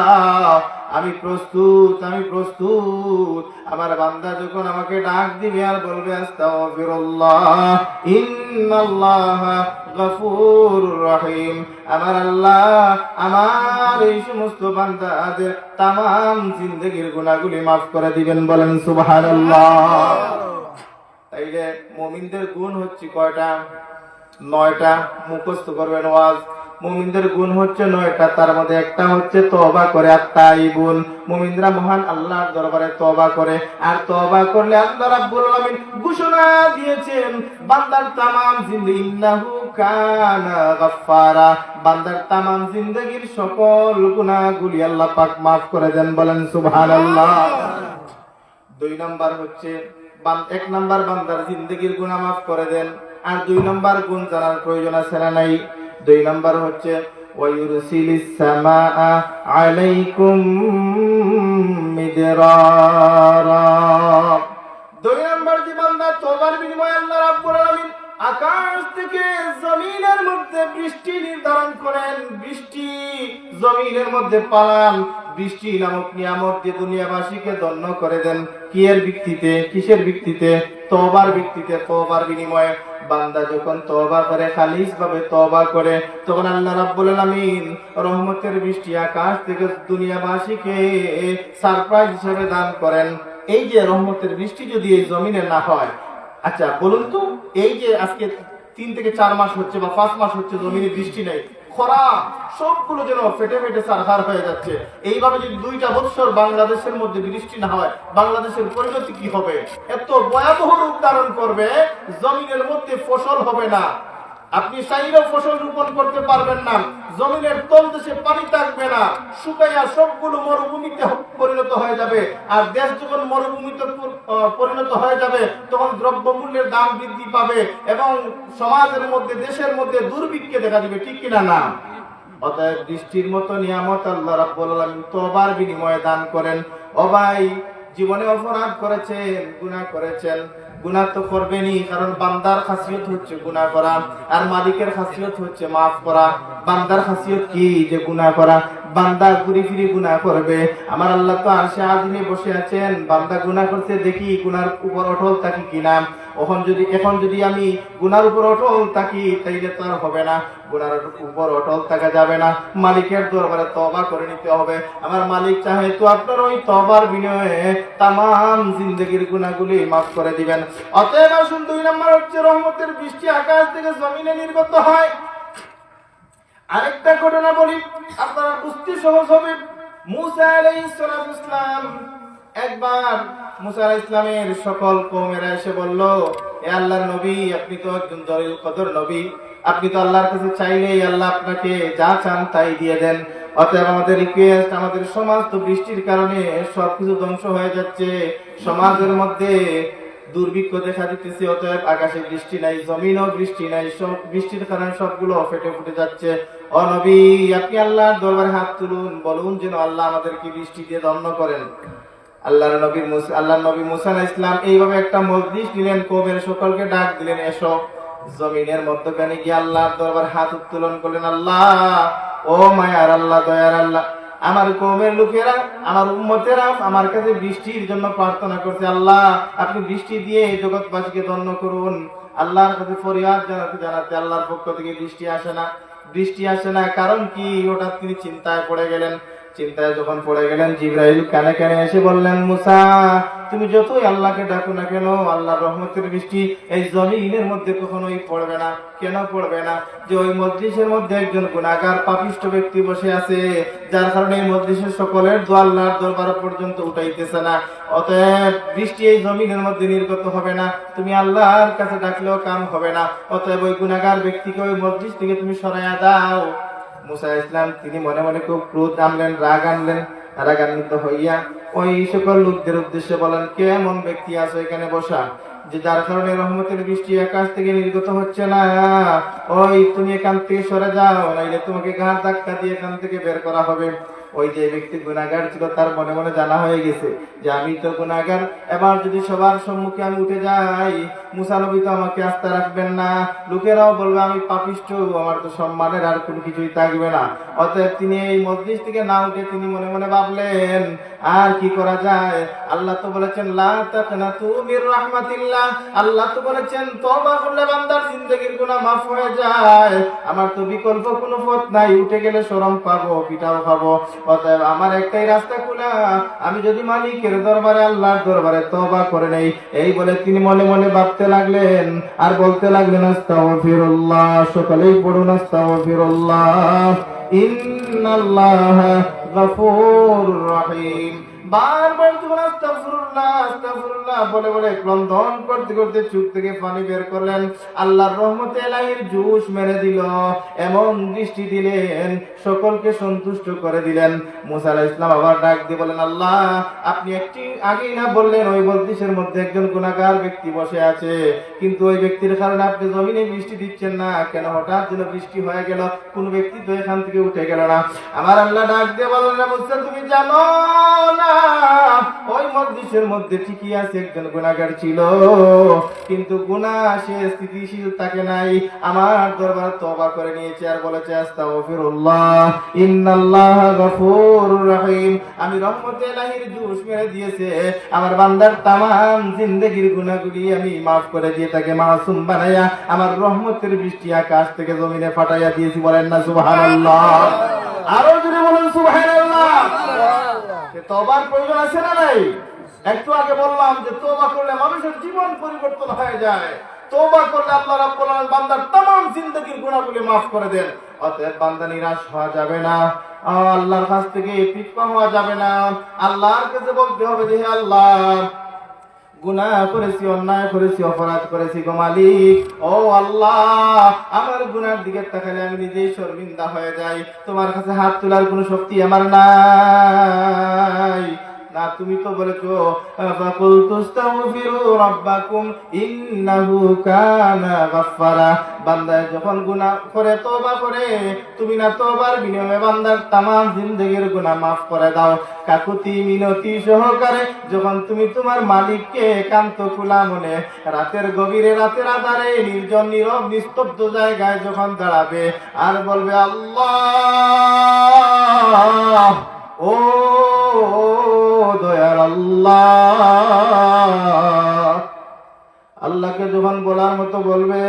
আমি প্রস্তুত, আমি প্রস্তুত। আমার বান্দা যখন আমাকে ডাক দিবে আর বলবে আস্তাগফিরুল্লাহ ইন্নাল্লাহা গফুরুর রহিম, আমার আল্লাহ আমার এই সমস্ত বান্দাদের তামাম জিন্দেগীর গুনাহগুলি মাফ করে দিবেন। বলেন সুবহানাল্লাহ। তাইলে মুমিনদের গুণ হচ্ছে কয়টা? 9টা। মুখস্থ করবেন ওয়াজ। মুমিনদের গুণ হচ্ছে 9টা, তার মধ্যে একটা হচ্ছে তওবা করে। আত-তাইবুন, মুমিনরা মহান আল্লাহর দরবারে তওবা করে। আর তওবা করলে আল্লাহ রাব্বুল আলামিন ঘোষণা দিয়েছেন বান্দার তামাম জিন্দেগি, ইন্নাহু কানা গাফফারা, বান্দার তামাম জিন্দেগীর সকল গুনাহগুলি আল্লাহ পাক maaf করে দেন। বলেন সুবহানাল্লাহ। 2 নাম্বার হচ্ছে 1 নাম্বার বান্দার জিন্দেগীর গুনাহ maaf করে দেন। আর 2 নাম্বার গুণ জানার প্রয়োজন আছে না নাই? 2 নাম্বার হচ্ছে ওয়ায়ুরসিলিস সামাআ আলাইকুম মিদরারা। 2 নাম্বার যে বান্দা তওবার বিনিময়ে আল্লাহ রাব্বুল আলামিন আকাশ থেকে জমিনের মধ্যে বৃষ্টি নির্ধারণ করেন, বৃষ্টি জমিনের মধ্যে পালান, বৃষ্টি নামক নিয়ামত দিয়ে দুনিয়াবাসীকে ধন্য করে দেন। কি এর ভিত্তিতে? কিসের ভিত্তিতে? তওবার ভিত্তিতে। তওবার বিনিময়ে বান্দা যখন তওবা করে, খালিস ভাবে তওবা করে, তখন আল্লাহ রাব্বুল আলামিন রহমতের বৃষ্টি আকাশ থেকে দুনিয়াবাসীকে সারপ্রাইজ হিসেবে দান করেন। এই যে রহমতের বৃষ্টি যদি এই জমিনে না হয়, আচ্ছা বলুন তো, এই যে আজকে 3 থেকে 4 মাস হচ্ছে বা 5 মাস হচ্ছে জমিনে বৃষ্টি নেই, খরা, সবগুলো যেন ফেটে ফেটে সারখার হয়ে যাচ্ছে। এইভাবে যদি 2টা বছর বাংলাদেশের মধ্যে বৃষ্টি না হয়, বাংলাদেশের পরিণতি কি হবে? এত ভয়াবহ রূপ ধারণ করবে, জমিনের মধ্যে ফসল হবে না, আপনি চাইলেও ফসল রোপণ করতে পারবেন না, জমিনের তলদেশে পানি থাকবে না, শুকাইয়া সবগুলো মরুভূমিতে পরিণত হয়ে যাবে। আর দেশ যখন মরুভূমিতে পরিণত হয়ে যাবে, তখন দ্রব্যমূল্যের দাম বৃদ্ধি পাবে এবং সমাজের মধ্যে, দেশের মধ্যে দুর্ভিক্ষে দেখা দিবে। ঠিক কিনা না? অতএব বৃষ্টির মতো নিয়ামত আল্লাহ রাব্বুল আলামিন তওবার বিনিময়ে দান করেন। ও ভাই, জীবনে অপরাধ করেছেন, গুনাহ করেছেন, গুনাহ তো করবেনই, কারণ বান্দার খাসিয়ত হচ্ছে গুনাহ করা, আর মালিকের খাসিয়ত হচ্ছে মাফ করা। বান্দার খাসিয়ত কি? যে গুনাহ করা। বান্দা ঘুরে ফিরে গুনাহ করবে। আমার আল্লাহ তো আরশে আজিমে বসে আছেন, বান্দা গুনাহ করতে দেখি গুনার উপর অটল থাকি কিনা। এখন যদি আমি গুনার উপর অটল থাকি, তাইলে তো আর হবে না, গুনার উপর অটল থাকা যাবে না। মালিকের দরবারে তওবা করে নিতে হবে। আমার মালিক চাহে তো আপনার ওই তওবার বিনিময়ে তামাম জিন্দেগীর গুনাহগুলি মাফ করে দিবেন। অতএব আসুন, 2 নম্বর হচ্ছে রহমতের বৃষ্টি আকাশ থেকে জমিনে নির্গত হয়। আরেকটা ঘটনা বলি, আপনারা বুঝতে সহজ হবে। মুসা আলাইহিস সালাম, একবার মুসা আলাইহিস সালামের সকল কওমেরা এসে বলল, এ আল্লাহর নবী, আপনি তো একজন জলিল কদর নবী, আপনি তো আল্লাহর কাছে চাইলেই আল্লাহ আপনাকে যা চান তাই দিয়ে দেন। অতএব আমাদের রিকোয়েস্ট, আমাদের সমাজ তো বৃষ্টির কারণে সবকিছু ধ্বংস হয়ে যাচ্ছে, সমাজের মধ্যে দুর্ভিক্ষ দেখা দিতেছে। অতএব আকাশে বৃষ্টি নাই, জমিনও বৃষ্টি নাই, সব বৃষ্টির কারণে সবগুলো ফেটে ফুটে যাচ্ছে। ও নবী, আপনি আল্লাহর দরবারে হাত তুলুন, বলুন যেন আল্লাহ আমাদেরকে বৃষ্টি দিয়ে ধন্য করেন। আল্লাহর নবী মুসা আলাইহিস সালাম এইভাবে একটা মজলিস নিলেন, কওমের সকলকে ডাক দিলেন, এসো। জমিনের মধ্যখানে গিয়ে আল্লাহর দরবারে হাত উত্তোলন করলেন, আল্লাহ, ও মায়ার আল্লাহ, দয়ার আল্লাহ, আমার কওমের লোকেরা, আমার উম্মতেরা আমার কাছে বৃষ্টির জন্য প্রার্থনা করছে, আল্লাহ আপনি বৃষ্টি দিয়ে এই জগৎবাসীকে ধন্য করুন। আল্লাহর কাছে ফরিয়াদ জানাতে আল্লাহর পক্ষ থেকে বৃষ্টি আসে না। কারণ কি? হঠাৎ তিনি চিন্তায় পড়ে গেলেন। চিন্তায় যখন পড়ে গেলেন, জিবরাইল কানে কানে এসে বললেন, মুসা তুমি যতই আল্লাহকে ডাকো না কেন, আল্লাহর রহমতের বৃষ্টি এই জমিনের মধ্যে কখনোই পড়বে না। কেন পড়বে না? যে ওই মজলিসের মধ্যে একজন গুনাহগার পাপিষ্ঠ ব্যক্তি বসে আছে, যার কারণে এই মজলিসের সকলের দোয়া আল্লাহর দরবার পর্যন্ত উঠাইতেছে না। অতএব বৃষ্টি এই জমিনের মধ্যে নির্গত হবে না, তুমি আল্লাহর কাছে ডাকলেও কাম হবে না। অতএব ওই গুনাহগার ব্যক্তিকে ওই মজলিস থেকে তুমি সরাইয়া দাও। মুসা ইসলাম তিনি মনে মনে খুব ক্রোধ আনলেন, রাগান্বিত হইয়া ওই সকল লোকদের উদ্দেশ্যে বলেন, কে এমন ব্যক্তি আছে এখানে বসা যে যার কারণে রহমতের বৃষ্টি আকাশ থেকে নির্গত হচ্ছে না? ওই তুমি এখান থেকে সরে যাও, নাইলে তোমাকে ঘাড় ধাক্কা দিয়ে এখান থেকে বের করা হবে। ওই যে ব্যক্তি গুনাহগার ছিল তার মনে মনে জানা হয়ে গেছে যে আমি তো গুনাহগার, এবার যদি সবার সম্মুখে আমি উঠে যাই, মুসা নবী তো আমাকে আস্থা রাখবেন না, লোকেরাও বলবে আমি পাপিষ্ঠ, আমার তো সম্মানের আর কোনো কিছুই থাকবে না। অতএব তিনি এই মজলিস থেকে না উঠে তিনি মনে মনে ভাবলেন, আর কি করা যায়? আল্লাহ তো বলেছেন লা তাকনাতু মির রাহমাতিল্লাহ, আল্লাহ তো বলেছেন তওবা করলে বান্দার জিন্দেগীর গুনাহ মাফ হয়ে যায়। আমার তো বিকল্প কোনো পথ নাই, উঠে গেলে শরম পাবো, পিটাও খাবো। অতএব আমার একটাই রাস্তা খোলা, আমি যদি মালিকের দরবারে আল্লাহর দরবারে তওবা করে নেই। এই বলে তিনি মনে মনে ভাবতে লাগলেন আর বলতে লাগলেন, আস্তাগফিরুল্লাহ। সকলেই পড়ুন আস্তাগফিরুল্লাহ, ইন্নাল্লাহা গফুরুর রহিম। বারবার যখন আস্তাগফিরুল্লাহ আস্তাগফিরুল্লাহ বলে বলে ক্রন্দন করতে করতে চোখ থেকে পানি বের করলেন, আল্লাহর রহমতে এলাহির জোশ মেরে দিল, এমন দৃষ্টি দিলেন, সকলকে সন্তুষ্ট করে দিলেন। মুসা আলাইহিস সালাম আবার ডাক দিয়ে বলেন, আল্লাহ আপনি একটি আগেই না বললেন ওই মজলিসের মধ্যে একজন গুনাহগার ব্যক্তি বসে আছে, কিন্তু ওই ব্যক্তির কারণে আপনি জমিনে বৃষ্টি দিচ্ছেন না কেন? হঠাৎ যেন বৃষ্টি হয়ে গেল, কোন ব্যক্তি তো এখান থেকে উঠে গেল না। আমার আল্লাহ ডাক দিয়ে বললেন, মুসা তুমি জানো না ওই মজলিসের মধ্যে ঠিকই আছে একজন গুনাহগার ছিল, কিন্তু গুনাহ সে স্থিতিশীল থাকে নাই, আমার দরবার তওবা করে নিয়েছে আর বলেছে আস্তাগফিরুল্লাহ ইন্নাল্লাহা গফুরুর রহিম। আমি রহমতে ইলাহির জোশ মেরে দিয়েছে, আমার বান্দার তামাম জিন্দেগীর গুনাহগুলি আমি মাফ করে দিয়ে তাকে মাসুম বানাইয়া আমার রহমতের বৃষ্টি আকাশ থেকে জমিনে ফাটাইয়া দিয়েছি। বলেন না সুবহানাল্লাহ? আরো জোরে বলেন সুবহানাল্লাহ। তওবার প্রয়োজন আছে না নাই? একটু আগে বললাম যে তওবা করলে মানুষের জীবন পরিবর্তন হয়ে যায়। তওবা করলে আল্লাহ রাব্বুল আলামিন বান্দার तमाम জিন্দেগীর গুনাহগুলি maaf করে দেন। অতএব বান্দা নিরাশ হওয়া যাবে না, আল্লাহর কাছ থেকে পিছপা হওয়া যাবে না। আল্লাহর কাছে বলতে হবে যে হে আল্লাহ, গুনাহ করেছি, অন্যায় করেছি, অপরাধ করেছি গো মালিক। ও আল্লাহ, আমার গুনার দিকে তাকালে আমি নিজেই শর্মিন্দা হয়ে যাই, তোমার কাছে হাত তোলার কোনো শক্তি আমার নাই। না, তুমি তো বলেছো ফাকুলতু আস্তাগফিরু রাব্বাকুম ইন্নাহু কানা গাফফারা। বান্দা যখন গুনাহ করে তওবা করে, তুমি না তওবার বিনিময়ে বান্দার तमाम জিন্দেগীর গুনাহ maaf করে দাও। কাকুতি মিনতি সহকারে যখন তুমি তোমার মালিককে একান্ত খোলা মনে রাতের গভীরে, রাতের আধারে নির্জন নীরব নিস্তব্ধ জায়গায় যখন দাঁড়াবে আর বলবে আল্লাহ, ও দয়াল আল্লাহ, আল্লাহকে যখন বলার মতো বলবে,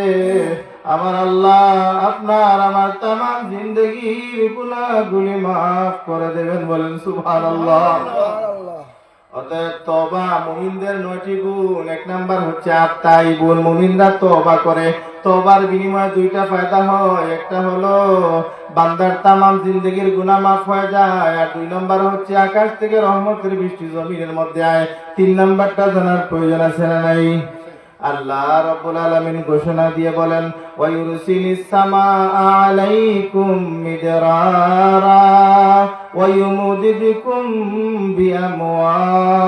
আমার আল্লাহ আপনার আমার तमाम জিন্দেগীর গুনাহগুলি maaf করে দেবেন। বলেন সুবহানাল্লাহ। অতএব তওবা মুমিনদের 9টি গুণ। এক নাম্বার হচ্ছে আত-তাইবুন, মুমিনরা তওবা করে, তওবার বিনিময়ে 2টা ফায়দা হয়। একটা হলো বান্দার तमाम জিন্দেগীর গুনাহ maaf হয়ে যায়, আর 2 নাম্বার হচ্ছে আকাশ থেকে রহমতের বৃষ্টি জমিনের মধ্যে আয়। 3 নাম্বারটা জানার প্রয়োজন আছে না নাই? আল্লাহ রাব্বুল আলামিন ঘোষণা দিয়ে বলেন, ওয়া ইউরসিলিস সামাআ আলাইকুম মিদরারা ওয়া ইউমদিদকুম বিআমওয়াল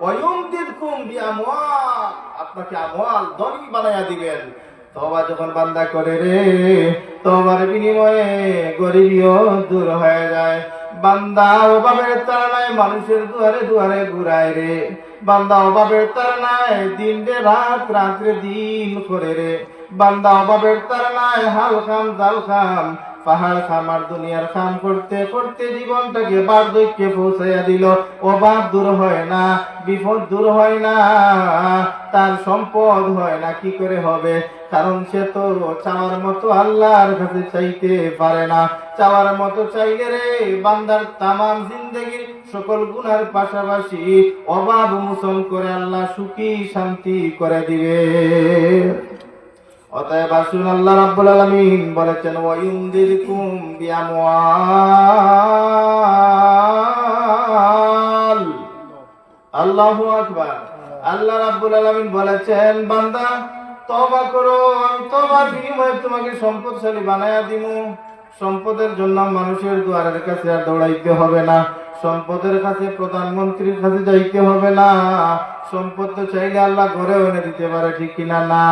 ওয়া ইউমদিদকুম বিআমওয়াল, আপনাকে আমওয়াল ধনী বানায়া দিবেন। তওবা যখন বান্দা করে রে, তওবার বিনিময়ে গরিবিও দূর হয়ে যায়। বান্দা অভাবের তাড়নায় মানুষের দুয়ারে দুয়ারে ঘুরায় রে, বান্দা অভাবের তাড়নায় দিন রে রাত, রাত্রে দিন করে রে, বান্দা অভাবের তাড়নায় হাল খাম জাল খাম পাহাড় খামার দুনিয়ার খাম করতে করতে জীবনটাকে বার্ধক্যে পৌঁছাইয়া দিল। অভাব দূর হয় না, বিপদ দূর হয় না, তার সম্পদ হয় না, কি করে হবে? কারণ সে তো চাওয়ার মতো আল্লাহর কাছে চাইতে পারে না। চাওয়ার মতো চাইলে রে বান্দার তামাম জিন্দেগির সকল গুনার পাশাপাশি অভাব মোচন করে আল্লাহ সুখী শান্তি করে দিবে। অতএব আসুন, আল্লাহ রাব্বুল আলামিন বলেছেন ওয়ায়ুনদিরকুম বিআমওয়াল। আল্লাহু আকবার। আল্লাহ রাব্বুল আলামিন বলেছেন, বান্দা তওবা করো, আমি তওবার বিনিময়ে তোমাকে সম্পদশালী বানায়া দিমু। সম্পদের জন্য মানুষের দুয়ারের কাছে আর দৌড়াইতে হবে না, সম্পদের কাছে প্রধানমন্ত্রীর কাছে যাইতে হবে না। সম্পদ তো চাইলে আল্লাহ ঘরে এনে দিতে পারে, ঠিক কিনা? না,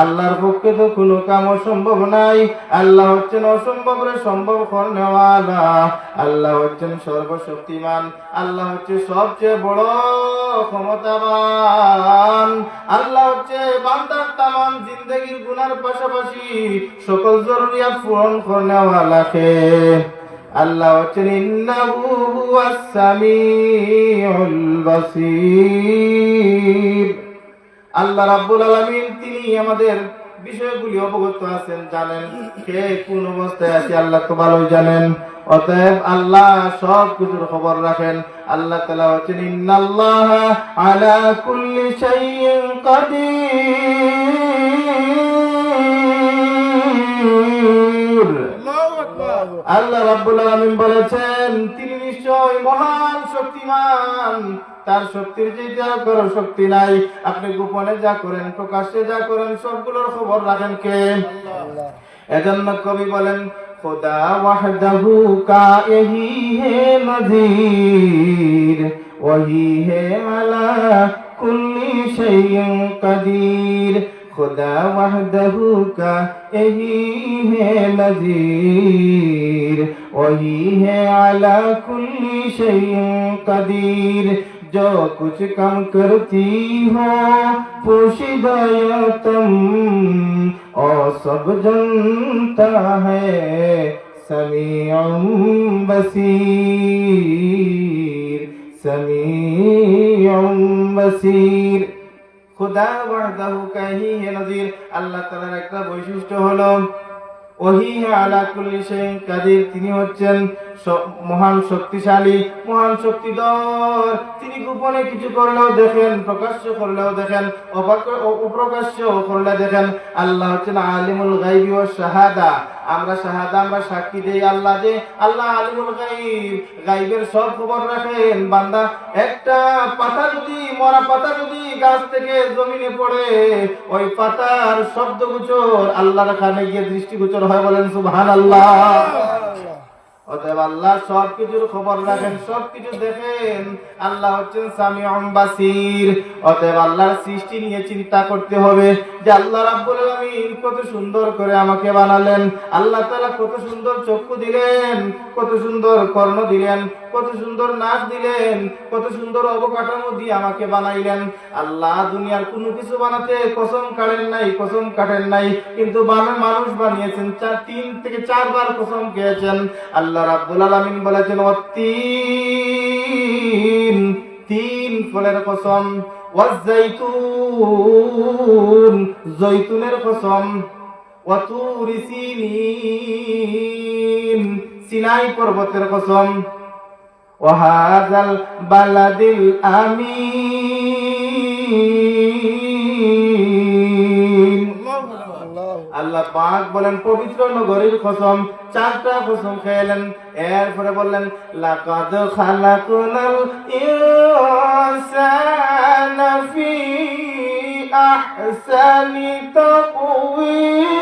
আল্লাহর পক্ষে তো কোনো কাম অসম্ভব নাই। আল্লাহ হচ্ছেন অসম্ভবরে সম্ভব করনেওয়ালা, আল্লাহ হচ্ছেন সর্বশক্তিমান, আল্লাহ হচ্ছে সবচেয়ে বড় ক্ষমতাবান। আল্লাহ হচ্ছে বান্দার তামাম জিন্দেগির গুনার পাশাপাশি সকল জরুরিয়াত পূরণ করনেওয়ালাকে। আল্লাহ হচ্ছেন ইন্নাহু হুয়াস সামিউল বাসীর। আল্লাহ রাব্বুল আলামিন তিনি আমাদের বিষয়গুলি অবগত আছেন, জানেন কে কোন অবস্থায় আছে আল্লাহ তো ভালোই জানেন। অতএব আল্লাহ সব কিছুর খবর রাখেন। আল্লাহ তাআলা হচ্ছেন ইন্নাল্লাহা আলা কুল্লি শাইইন কাদির। আল্লাহ রাব্বুল আলামিন বলেছেন তিনি নিশ্চয় মহান শক্তিমান, তার শক্তির যে যা করো শক্তি নাই। আপনি গোপনে যা করেন প্রকাশ্যে যা করেন সবগুলোর খবর রাখেন কে? আল্লাহ। এজন্য কবি বলেন খুদা ওয়াহদাহু কা ইহি হে নযীর ওয়াহি হে আলা কুল্লি শাইইন কাদির। खुदा वहदहू का यही है नज़ीर वही है अला कुल्ली शैइन कदीर। जो कुछ कम करती हो पोशीदा तुम और सब जनता है समीउम बसीर समीउम बसीर। খুদা ওয়াহদাহু কাহি হে নযীর। আল্লাহ তাআলার একটা বৈশিষ্ট্য হলো ওহি আলা কুল্লি শাইইন কাদির, তিনি হচ্ছেন মহান শক্তিশালী, মহান শক্তিধর। তিনি গোপনে কিছু করলেও দেখেন, প্রকাশ্য করলেও দেখেন, অপ্রকাশ্য করলে দেখেন। আল্লাহ হচ্ছেন আলিমুল গায়বি ওয়াশ শাহাদা। আমরা শাহাদা, আমরা সাক্ষী দেই আল্লাহ যে আল্লাহ আলিমুল গায়ব, গায়বের সব খবর রাখেন। বান্দা একটা পাতা যদি, মরা পাতা যদি গাছ থেকে জমিনে পড়ে, ওই পাতার শব্দগোচর আল্লাহর কানে গিয়ে দৃষ্টিগোচর হয়, বলেন সুবহানাল্লাহ। অতএব আল্লাহ সবকিছুর খবর রাখেন, সবকিছু দেখেন। আল্লাহ হচ্ছেন সামিউম বাসীর। অতএব আল্লাহর সৃষ্টি নিয়ে চিন্তা করতে হবে যে আল্লাহ রাব্বুল আলামিন কত সুন্দর করে আমাকে বানালেন। আল্লাহ তাআলা কত সুন্দর চক্ষু দিলেন, কত সুন্দর কর্ণ দিলেন, কত সুন্দর নাক দিলেন, কত সুন্দর অবকাঠামো দিয়ে আমাকে বানাইলেন। আল্লাহ দুনিয়ার কোনো কিছু বানাতে কসম কাটেন নাই, কসম কাটেন নাই, কিন্তু মানুষ বানিয়েছেন 3 থেকে 4 বার কসম খেয়েছেন। আল্লাহ রাব্বুল আলামিন বলেছেন ওয়াত্তিন, 3 ফলের কসম, ওয়াজ্জাইতুন, জৈতুনের কসম, ওয়াতুরি সিনিন, সিনাই পর্বতের কসম, ওয়াহাযাল বালাদিল আমিন। আল্লাহ পাক বলেন পবিত্র নগরীর কসম, 4টা কসম খেলেন। এরপরে বললেন লাকাদ খালাকনাল ইনসানা ফি আহসানি তাকওয়িম।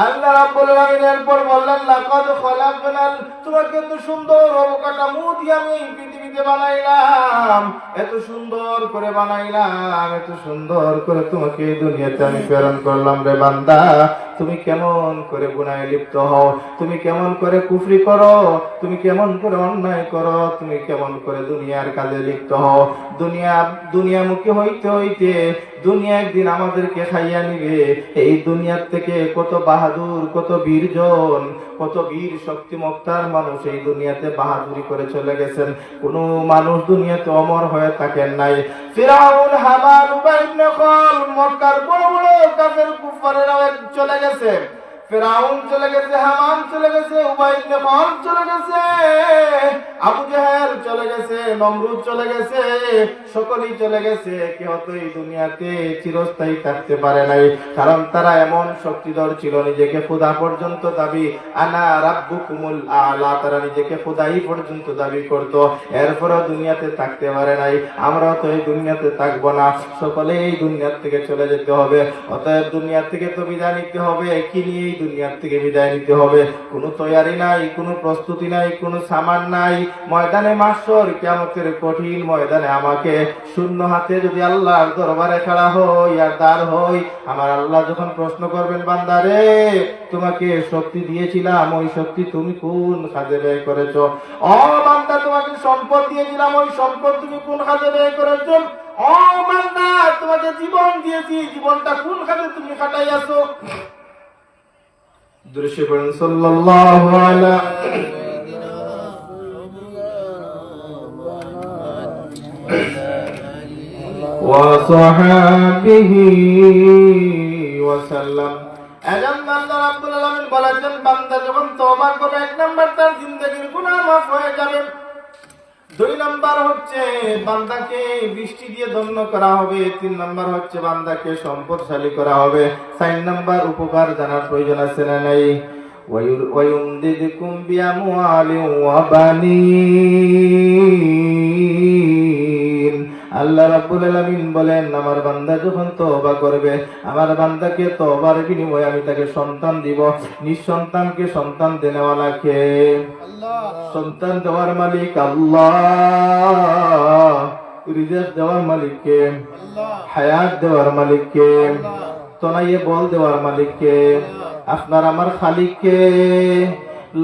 আল্লাহ রাব্বুল আলামিন এরপর বললেন লাকাদ খালাকনাল, তোমাকে এত সুন্দর অবকাঠামো দিয়ে আমি পৃথিবীতে বানাইলাম, এত সুন্দর করে বানাইলাম, এত সুন্দর করে তোমাকে দুনিয়াতে আমি প্রেরণ করলাম রে বান্দা। তুমি কেমন করে গুনাহে লিপ্ত হও, তুমি কেমন করে কুফরি করো, তুমি কেমন করে অন্যায় করো, তুমি কেমন করে দুনিয়ার কাজে লিপ্ত হও। দুনিয়ামুখী হইতে হইতে দুনিয়া একদিন আমাদেরকে খাইয়া নিবে। এই দুনিয়ার থেকে কত বাহাদুর, কত বীরজন, কত বীর শক্তিমত্তার মানুষ এই দুনিয়াতে বাহাদুরি করে চলে গেছেন। কোন মানুষ দুনিয়াতে অমর হয়ে থাকেন নাই। ফিরাউন, হামান, উবাই ইবনে খালদ, মক্কার বড় বড় কাফের কুফারেরাও চলে গেছে। ফিরাউন চলে গেছে, হামান চলে গেছে, উবাই ইবনে খালদ চলে গেছে, আবু জাহেল চলে গেছে, নমরুদ চলে গেছে, সকলেই চলে গেছে। কেউ তো এই দুনিয়াতে চিরস্থায়ী থাকতে পারে নাই, কারণ তারা এমন শক্তিধর ছিল, নিজেকে খোদা পর্যন্ত দাবি, আনা রাব্বুকুমুল আলা, তারা নিজেকে খোদাই পর্যন্ত দাবি করত। এরপরও দুনিয়াতে থাকতে পারে নাই। আমরাও তো এই দুনিয়াতে থাকবো না, সকলে এই দুনিয়ার থেকে চলে যেতে হবে। অতএব দুনিয়ার থেকে তো বিদায় নিতে হবে। কি নিয়ে এই দুনিয়ার থেকে বিদায় নিতে হবে? কোনো তৈয়ারি নাই, কোনো প্রস্তুতি নাই, কোনো সামান নাই। ময়দানে মাহশর, কিয়ামতের কঠিন ময়দানে আমাকে শূন্য হাতে যদি আল্লাহর দরবারে খাড়া হই আর দাঁড় হই, আমার আল্লাহ যখন প্রশ্ন করবেন, বান্দারে তোমাকে শক্তি দিয়েছিলাম, ওই শক্তি তুমি কোন কাজে ব্যয় করেছো? ও বান্দা, তোমাকে সম্পদ দিয়েছিলাম, ওই সম্পদ তুমি কোন কাজে ব্যয় করেছো? ও বান্দা, তোমাকে জীবন দিয়েছি, জীবনটা কোন কাজে তুমি কাটাইয়াছো? দৃশ্য পড়েন সাল্লাল্লাহু আলাইহি وصحابه وسلم। এজন্য আল্লাহ রাব্বুল আলামিন বলেছেন, বান্দা যখন তওবা করে, এক নাম্বার তার জিন্দেগীর গুনাহ মাফ হয়ে যাবে। দুই নাম্বার হচ্ছে বান্দাকে বৃষ্টি দিয়ে ধন্য করা হবে। তিন নাম্বার হচ্ছে বান্দাকে সম্পদশালী করা হবে। চার নাম্বার উপকার জানার প্রয়োজন আছে না নাই? ওয়ায়ুমদিদকুম বিআমওয়ালিন ওয়া বানিন। আল্লাহ রাব্বুল আলামিন বলেন, আমার বান্দা যখন তওবা করবে, আমার বান্দাকে তওবার বিনিময়ে আমি তাকে সন্তান দিব। নিঃসন্তানকে সন্তান দেনেওয়ালা কে? আল্লাহ। সন্তান দেওয়ার মালিক আল্লাহ। রিজিক দেওয়ার মালিক কে? আল্লাহ। হায়াত দেওয়ার মালিক কে? আল্লাহ। তনাইয়ে বল দেওয়ার মালিক কে? আপনার আমার খালিক কে?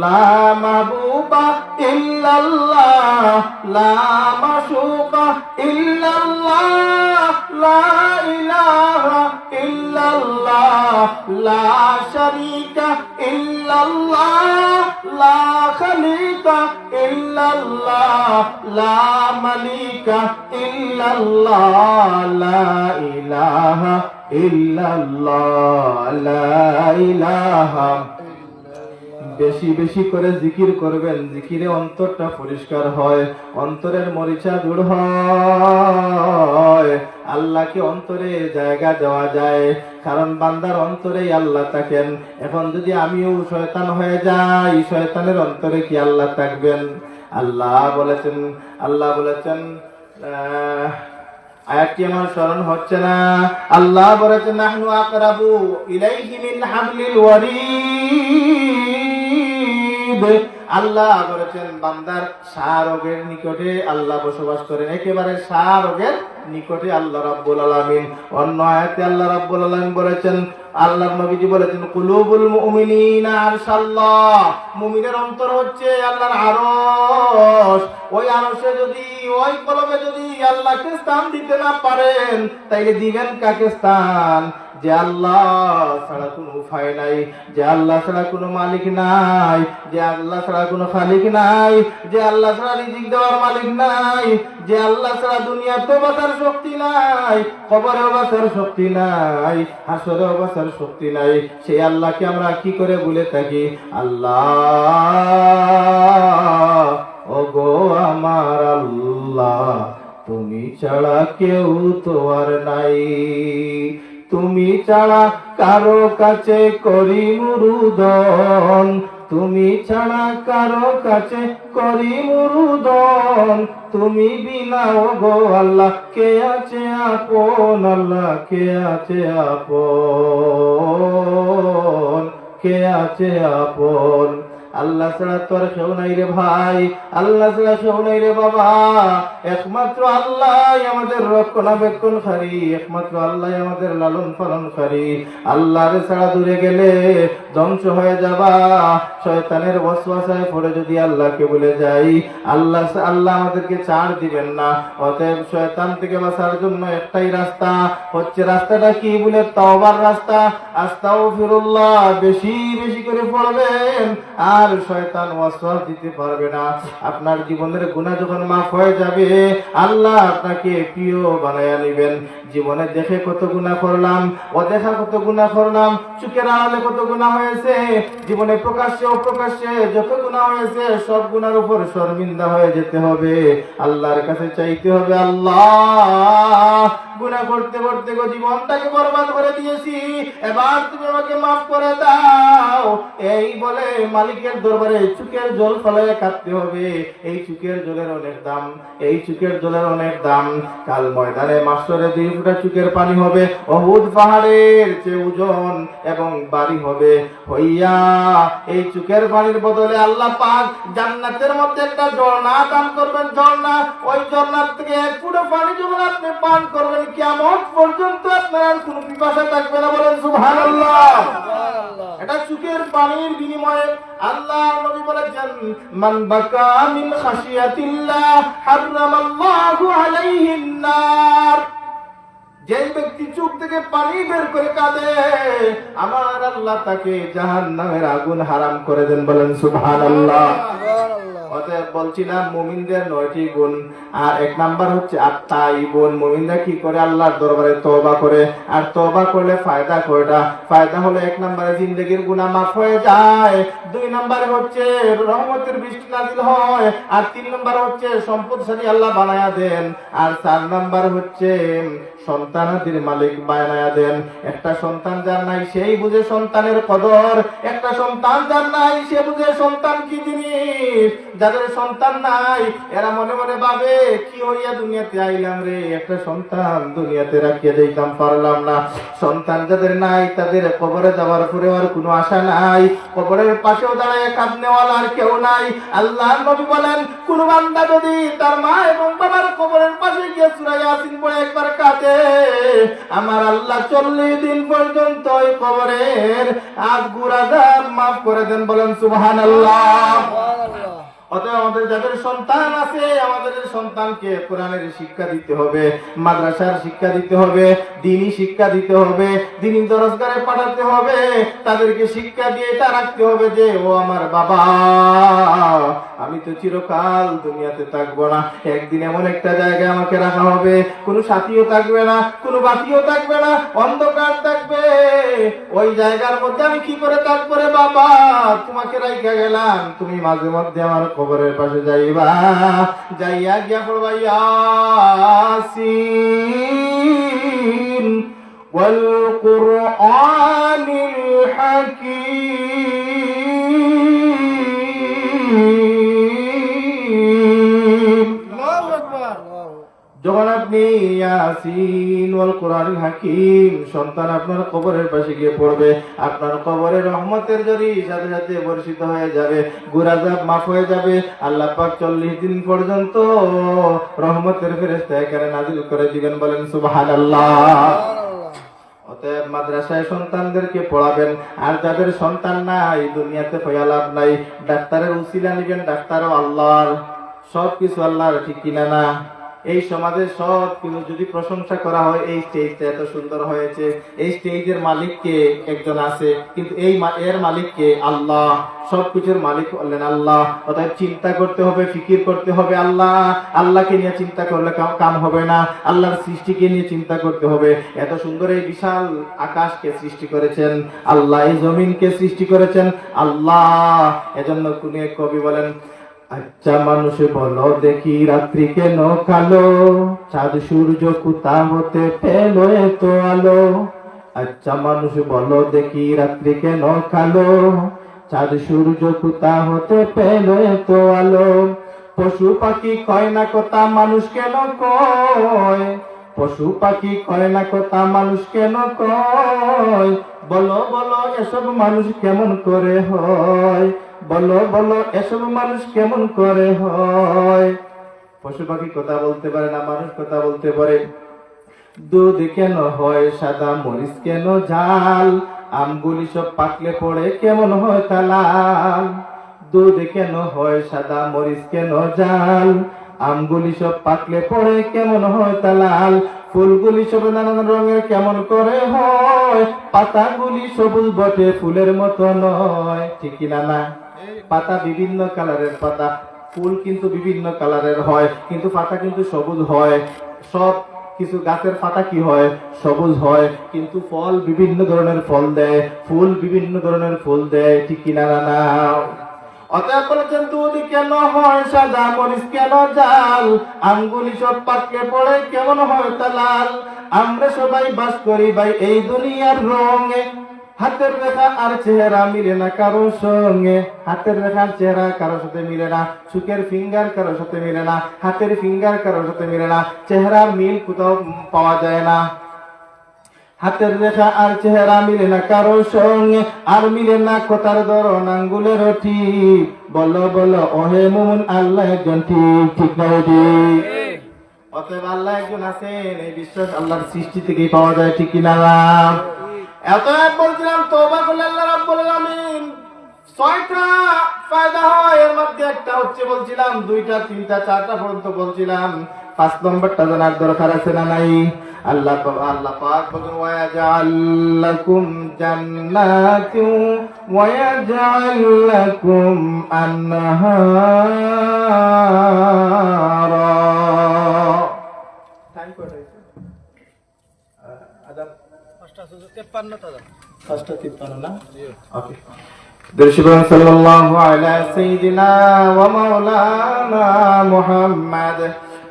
লা মাবুবা ইল্লাল্লাহ, লা মাশুকা ইল্লাল্লাহ, লা ইলাহা ইল্লাল্লাহ, লা শারীকা ইল্লাল্লাহ, লা খালিকা ইল্লাল্লাহ, লা মালিকা ইল্লাল্লাহ, লা ইলাহা ইল্লাল্লাহ, লা ইলাহা। বেশি বেশি করে জিকির করবেন, জিকিরে অন্তরটা পরিষ্কার হয়, অন্তরের মরিচা দূর হয়, আল্লাহকে অন্তরে জায়গা দেওয়া যায়, কারণ বান্দার অন্তরেই আল্লাহ থাকেন। এখন যদি আমিও শয়তান হয়ে যাই, শয়তানের অন্তরে কি আল্লাহ থাকবেন? আল্লাহ বলেছেন আয়াতটি আমার স্মরণ হচ্ছে না। আল্লাহ বলেছেন, নাহনু আকরাবু ইলাইহি মিন হাবলিল ওয়ারিদ। আল্লাহ বলেছেন, বান্দার শাহরগের নিকটে আল্লাহ বসবাস করেন, একেবারে শাহরগের নিকটে আল্লাহ রাব্বুল আলামিন। অন্য আয়াতে আল্লাহ রাব্বুল আলামিন বলেছেন, আল্লাহর নবীজি বলেছেন, কুলুবুল মুমিনিনা আরশাল্লাহ, মুমিনের অন্তর হচ্ছে আল্লাহর আরশ। ওই আরশে যদি, ওই কলবে যদি আল্লাহকে স্থান দিতে না পারেন, তাইলে দিবেন কাকে স্থান? যে আল্লাহ ছাড়া কোনো উপায় নাই, যে আল্লাহ ছাড়া কোনো মালিক নাই, যে আল্লাহ ছাড়া কোনো খালিক নাই, যে আল্লাহ ছাড়া রিজিক দেওয়ার মালিক নাই, যে আল্লাহ ছাড়া দুনিয়াতেও বাঁচার শক্তি নাই, কবরেও বাঁচার শক্তি নাই, হাসরেও বাঁচার শক্তি নাই, সেই আল্লাহকে আমরা কি করে ভুলে থাকি? আল্লাহ, ওগো আমার আল্লাহ, তুমি ছাড়া কেউ তো আর নাই, তুমি ছাড়া কারো কাছে করি মুরুদন, তুমি ছাড়া কারো কাছে করি মুরুদন, তুমি বিনা ওগো আল্লাহ কে আছে আপন, আল্লাহ কে আছে আপন, কে আছে আপন? আল্লাহ ছাড়া তো আর কেউ নাই রে ভাই, আল্লাহ ছাড়া কেউ নাই রে বাবা। একমাত্র আল্লাহ আমাদের রক্ষণাবেক্ষণকারী, একমাত্র আল্লাহ আমাদের লালন পালনকারী। আল্লাহর ছাড়া দূরে গেলে ধ্বংস হয়ে যাবা। শয়তানের ওয়াসওয়াসায় পড়ে যদি আল্লাহকে ভুলে যাই, আল্লাহ আমাদেরকে ছাড় দিবেন না। অতএব শয়তান থেকে বাঁচার জন্য একটাই রাস্তা হচ্ছে, রাস্তাটা কি বলে? তওবার রাস্তা। আস্তাগফিরুল্লাহ বেশি বেশি করে পড়বেন, আর শয়তান ওয়াসওয়াস দিতে পারবে না। আপনার জীবনের গুনাহ যখন মাফ হয়ে যাবে, আল্লাহ আপনাকে প্রিয় বানায়া নেবেন। জীবনে দেখে কত গুনাহ করলাম, অদেখা কত গুনাহ করলাম, চোখের আড়ালে কত গুনাহ হয়েছে, জীবনে প্রকাশ্যে অপ্রকাশ্যে যত গুনাহ হয়েছে, সব গুনার উপর শর্মিন্দা হয়ে যেতে হবে। আল্লাহর কাছে চাইতে হবে, আল্লাহ গুনাহ করতে করতে জীবনটাকে বরবাদ করে দিয়েছি, এবার তুমি আমাকে মাফ করে দাও। এই বলে মালিকের দরবারে চোখের জল ফেলে কাঁদতে হবে। এই চোখের জলের অনেক দাম, এই চোখের জলের অনেক দাম। কাল ময়দানে মাসরে 2 ফোঁটা চোখের পানি হবে উহুদ পাহাড়ের চেয়ে ওজন এবং ভারী হবে হইয়া। এই চোখের পানির বদলে আল্লাহ পাক জান্নাতের মধ্যে একটা ঝর্ণা দান করবেন। ঝর্ণা, ওই ঝর্ণার থেকে 1 ফোঁটা পানি যখন আপনি পান করবেন, কিয়ামত পর্যন্ত আপনার আর কোনো পিপাসা থাকবে না। বলেন সুবহানাল্লাহ। এটা চোখের পানির বিনিময়ে আল্লাহ নবী বলেছেন, মান বাকা মিন খাশিয়াতিল্লাহ হারামাল্লাহু আলাইহিন নার। যে ব্যক্তি চোখ থেকে পানি বের করে কাঁদে, আমার আল্লাহ তাকে জাহান্নামের আগুন হারাম করে দেন। বলেন সুবহানাল্লাহ। অতএব বলছিলাম মুমিনদের 9টি গুণ, আর 1 নাম্বার হচ্ছে আত-তাইবুন। মুমিনরা কি করে? আল্লাহর দরবারে তওবা করে। আর তওবা করলে ফায়দা কয়টা? ফায়দা হলো 1 নম্বরে জিন্দেগির গুনাহ মাফ হয়ে যায়, 2 নম্বরে হচ্ছে রহমতের বৃষ্টি নাযিল হয়, আর 3 নম্বরে হচ্ছে সম্পদশালী আল্লাহ বানায়া দেন, আর 4 নাম্বার হচ্ছে সন্তানাদির মালিক বানায়া দেন। একটা সন্তান যার নাই সেই বুঝে সন্তানের কদর, একটা সন্তান যার নাই সে বুঝে সন্তান কি জিনিস। যাদের সন্তান নাই এরা মনে মনে ভাবে, কি হইয়া দুনিয়াতে আইলাম রে, একটা সন্তান দুনিয়াতে রাখিয়ে দিতাম, পারলাম না। সন্তান যাদের নাই তাদের কবরে যাওয়ার পরে আর কোনো আশা নাই, কবরের পাশেও দাঁড়ায় কাঁদনেওয়ালা আর কেউ নাই। আল্লাহর নবী বলেন, কোন বান্দা যদি তার মা এবং বাবার কবরের পাশে গিয়ে সূরা ইয়াসিন পড়ে একবার কাঁদে, আমার আল্লাহ 40 দিন পর্যন্ত ওই কবরের গুনাহ মাফ করে দেন। বলেন সুবহানাল্লাহ। অতএব আমাদের যাদের সন্তান আছে, আমাদের সন্তানকে কোরআনের শিক্ষা দিতে হবে, মাদ্রাসার শিক্ষা দিতে হবে, দ্বীনি শিক্ষা দিতে হবে, দ্বীনি দরজগারে পাঠাতে হবে। তাদেরকে শিক্ষা দিয়ে এটা রাখতে হবে যে, ও আমার বাবা, আমি তো চিরকাল দুনিয়াতে থাকবো না, একদিন এমন একটা জায়গায় আমাকে রাখা হবে, কোনো সাথীও থাকবে না, কোনো বাতিও থাকবে না, অন্ধকার থাকবে। ওই জায়গার মধ্যে আমি কি করে থাকবো রে বাবা? তোমাকে রাইখা গেলাম, তুমি মাঝে মধ্যে আমার কবরের পাশে যাইবা, যাইয়া গিয়া পড়বা ইয়াসিন ওয়াল কুরআনিল হাকীম। আল্লাহু আকবার। যখন আপনি ইয়াসিন ওয়াল কুরআনিল হাকীম সন্তান আপনার কবরের পাশে গিয়ে পড়বে, আপনার কবরে রহমতের ঝড়ি সাথে সাথে বর্ষিত হয়ে যাবে, গুনাহ মাফ হয়ে যাবে। আল্লাহ পাক 40 দিন পর্যন্ত রহমতের ফেরেশতা এখানে নাযিল করে দিবেন। বলেন সুবহানাল্লাহ। অতএব মাদ্রাসায় সন্তানদেরকে পড়াবেন, আর যাদের সন্তান নাই দুনিয়াতে পয়া লাভ নাই। ডাক্তারের উসিলা নিবেন, ডাক্তারও আল্লাহর, সবকিছু আল্লাহর, ঠিক কিনা না? এই সমাজে সব কিছু যদি প্রশংসা করা হয়, এই স্টেজটা এত সুন্দর হয়েছে, এই স্টেজের মালিককে একজন আছে, কিন্তু এর মালিককে আল্লাহ, সবকিছুর মালিক হলেন আল্লাহ। অতএব চিন্তা করতে হবে, ফিকির করতে হবে আল্লাহ। আল্লাহকে নিয়ে চিন্তা করলে কাম হবে না, আল্লাহর সৃষ্টিকে নিয়ে চিন্তা করতে হবে। এত সুন্দর এই বিশাল আকাশকে সৃষ্টি করেছেন আল্লাহ, এই জমিনকে সৃষ্টি করেছেন আল্লাহ। এজন্য কোন এক কবি বলেন, আচ্ছা মানুষ বলো দেখি রাত্রি কেন কালো, চাঁদ সূর্য কোথা হতে পেল এত আলো। আচ্ছা মানুষ বলো দেখি রাত্রি কেন কালো, চাঁদ সূর্য কোথা হতে পেল এত আলো। পশু পাখি কয় না কথা, মানুষ কেন কয়, পশু পাখি কয় না কথা, মানুষ কেন কয়। বলো বলো এসব মানুষ কেমন করে হয়, বলো বলো এসব মানুষ কেমন করে হয়? পশু পাখি কথা বলতে পারে না, মানুষ কথা বলতে পারে। দুধ কেন হয় সাদা, মরিচ কেন ঝাল, আমগুলি সব পাকলে পড়ে কেমন হয় তা লাল। দুধ কেন হয় সাদা, মরিচ কেন ঝাল, আমগুলি সব পাকলে পড়ে কেমন হয় তা লাল। ফুলগুলি সব নানান রঙের কেমন করে হয়, পাতাগুলি সবুজ বটে ফুলের মতো নয়। ঠিক কিনা না? পাতা বিভিন্ন কালারের পাতা, ফুল কিন্তু বিভিন্ন কালারের হয়, কিন্তু পাতা কিন্তু সবুজ হয়। সব কিছু গাছের পাতা কি হয়? সবুজ হয়, কিন্তু ফল বিভিন্ন ধরনের ফল দেয়, ফুল বিভিন্ন ধরনের ফুল দেয়। ঠিক কিনা না? অতএব বলেছেন দুধ কেন হয় সাদা, মরিচ কেন ঝাল, আমগুলি সব পাকলে পড়ে কেমন হয় তা লাল। আমরা সবাই বাস করি ভাই এই দুনিয়ার রঙে, হাতের রেখা আর চেহারা মিলে না কারোর সঙ্গে। হাতের রেখার চেহারা কারোর সাথে মিলে না, চোখের ফিঙ্গার কারোর সাথে মিলে না, হাতের ফিঙ্গার কারোর সাথে মিলে না, চেহারার মিল কোথাও পাওয়া যায় না। হাতের রেখা আর চেহারা মিলে না কারোর সঙ্গে, আর মিলে না কথার ধরন আঙ্গুলের ঠিক। বলো বলো ওহে মুমিন আল্লাহ একজন, ঠিক ঠিক না ঠিক? অতএব আল্লাহ একজন আছেন, এই বিশ্বাস আল্লাহর সৃষ্টি থেকেই পাওয়া যায়। ঠিক কিনা? এতএব বলছিলাম তওবা করলে আল্লাহ রাব্বুল আলামিন 6টা ফায়দা হয়, এর মধ্যে একটা হচ্ছে বলছিলাম 2টা 3টা 4টা পর্যন্ত বলছিলাম। 5 নম্বরটা জানার দরকার আছে না নাই? আল্লাহ পাক বলেন ওয়ায়াজআল লাকুম জান্নাতিন ওয়ায়াজআল লাকুম আনহারা। টাইম কত হইছে? আজান 5:53 না? ওকে। দর্শকগণ সাল্লাল্লাহু আলা সাইয়্যিদিনা ওয়া মাওলানা মুহাম্মদ।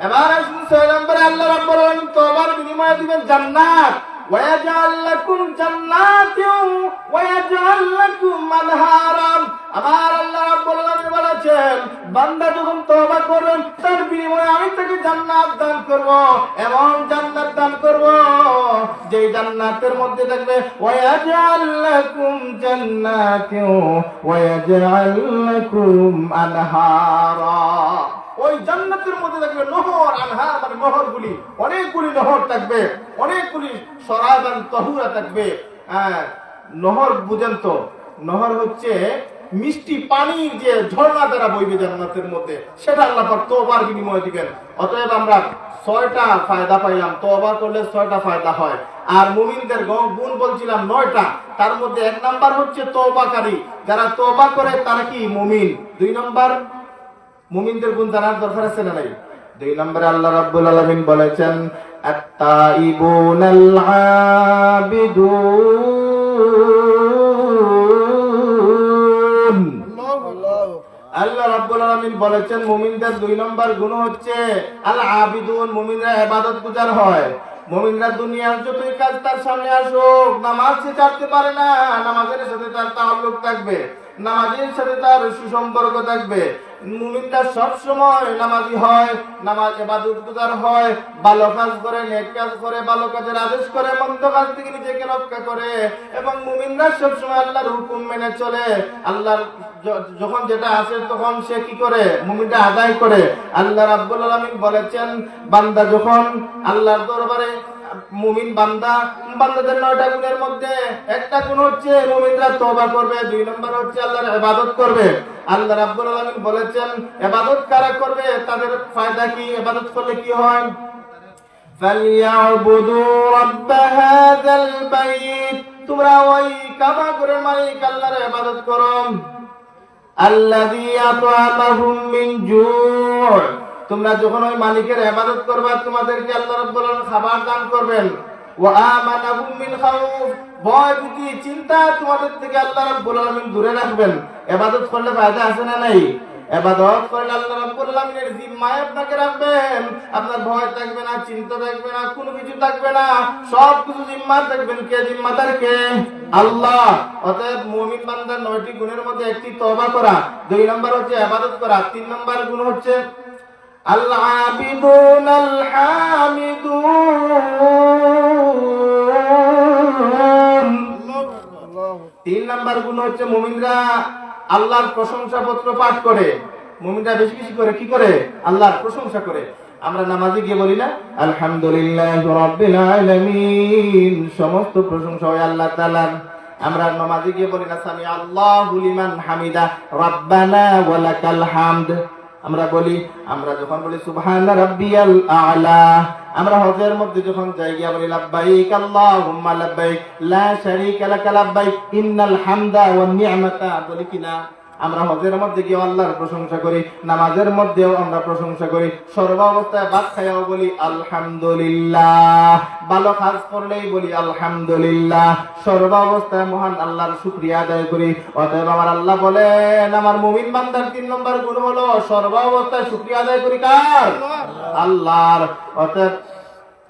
এবার আসুন 6 নম্বরে আল্লাহ রাব্বুল আলামিন তওবার বিনিময়ে দিবেন জান্নাত। ওয়ায়াজআল লাকুম জান্নাতিন ওয়ায়াজআল লাকুম আনহারা। আমার আল্লাহ রাব্বুল আলামিন বলেছেন বান্দা যখন তওবা করবে তার বিনিময়ে আমি তাকে জান্নাত দান করব, এবং জান্নাত দান করব যে জান্নাতের মধ্যে থাকবে ওয়ায়াজআল লাকুম জান্নাতিন ওয়ায়াজআল লাকুম আনহারা। ওই জান্নাতের মধ্যে থাকবে নহর, আনহার মানে নহরগুলি, অনেকগুলি নহর থাকবে, অনেকগুলি সরাবান তহুরা থাকবে। নহর বুঝেন তো? নহর হচ্ছে মিষ্টি পানি যে ঝর্ণা দ্বারা বইবে জান্নাতের মধ্যে, সেটা আল্লাহ পাক তওবার বিনিময়ে দিবেন। অতএব আমরা 6টা ফায়দা পাইলাম, তওবা করলে 6টা ফায়দা হয়। আর মুমিনদের গুণ বলছিলাম 9টা, তার মধ্যে 1 নাম্বার হচ্ছে তওবাকারী, যারা তওবা করে তারা কি মুমিন। 2 নাম্বার মুমিনদের গুণ জানার দরকার আছে না নাই? 2 নম্বরে আল্লাহ রাব্বুল আলামিন বলেছেন আত-তাইবুনাল আবিদুন। আল্লাহ রাব্বুল আলামিন বলেছেন মুমিনদের 2 নম্বর গুণ হচ্ছে আল আবিদুন, মুমিনরা ইবাদত গুজার হয়। মুমিনরা দুনিয়ার যতই কাজ তার সামনে আসুক, নামাজ সে ছাড়তে পারে না, নামাজের সাথে তার তাআল্লুক থাকবে, নামাজের সাথে তার সুসম্পর্ক থাকবে। মুমিনরা সব সময় নামাজি হয়, নামাজ ইবাদত গুজার হয়, ভালো কাজ করে, নেক কাজ করে, ভালো কাজের আদেশ করে, মন্দ কাজ থেকে নিজেকে রক্ষা করে, এবং মুমিনরা সব সময় আল্লাহর হুকুম মেনে চলে। আল্লাহর যখন যেটা আসে তখন সে কি করে? মুমিনরা আদায় করে। আল্লাহ রাব্বুল আলামিন বলেছেন বান্দা যখন আল্লাহর দরবারে মুমিন বান্দাদের 9টা গুণের মধ্যে একটা গুণ হচ্ছে মুমিনরা তওবা করবে, 2 নম্বর হচ্ছে আল্লাহর ইবাদত করবে। আল্লাহ রাব্বুল আলামিন বলেছেন ইবাদত কারা করবে, তাদের ফায়দা কি, ইবাদত করলে কি হয়? ফালইয়াবুদু রাব্ব হাযাল বাইত। তোমরা ওই কাবা ঘরের মালিক আল্লাহর ইবাদত করো। আল্লাযী আত'আমাহুম মিন জু'। তোমরা যখন ওই মালিকের ইবাদত করবে তোমাদেরকে আল্লাহ রাব্বুল আলামিন খাবার দান করবেন। ওয়া আমানাহুম মিন খাউফ। ভয় ভীতি চিন্তা তোমাদের থেকে আল্লাহ রাব্বুল আলামিন দূরে রাখবেন। ইবাদত করলে ফায়দা আছে না নাই? ইবাদত করলে আল্লাহ রাব্বুল আলামিনের জিম্মায় আপনাকে রাখবেন। আপনার ভয় থাকবে না, চিন্তা থাকবে না, কোনো কিছু থাকবে না, সব কিছু জিম্মায় থাকবেন। কে জিম্মাদার? কে? আল্লাহ। অতএব মুমিন বান্দার 9টি গুণের মধ্যে একটি তওবা করা, 2 নম্বর হচ্ছে ইবাদত করা, 3 নম্বর গুণ হচ্ছে আল আবিদুন আল হামিদুন। 3 নম্বর গুণ হচ্ছে মুমিনরা আল্লাহর প্রশংসাপত্র পাঠ করে, মুমিনরা বেশি বেশি করে কি করে? আল্লাহর প্রশংসা করে। আমরা নামাজে গিয়ে বলি না আলহামদুলিল্লাহি রাব্বিল আলামিন, সমস্ত প্রশংসা হয় আল্লাহ তাআলার। আমরা নামাজে গিয়ে বলি না সামি আল্লাহু লিমান হামিদা রাব্বানা ওয়া লাকাল হামদ। আমরা বলি, আমরা যখন বলি সুবহানা রাব্বিয়াল আ'লা। আমরা হজের মধ্যে যখন যাই গিয়া বলি লাব্বাইক আল্লাহুম্মা লাব্বাইক লা শারীকা লাকা লাব্বাইক ইন্নাল হামদা ওয়ান নি'মাতা, বলি কিনা? আমরা হজের মধ্যে গিয়ে আল্লাহর প্রশংসা করি, নামাজের মধ্যেও আমরা প্রশংসা করি, সর্ব অবস্থায় ভাত খাইয়াও বলি আলহামদুলিল্লাহ, ভালো কাজ করলেই বলি আলহামদুলিল্লাহ, সর্ব অবস্থায় মহান আল্লাহর শুকরিয়া আদায় করি। অতএব আমার আল্লাহ বলেন, আমার মুমিন বান্দার 3 নম্বর গুণ হলো সর্ব অবস্থায় শুকরিয়া আদায় করি কার? আল্লাহর। অতএব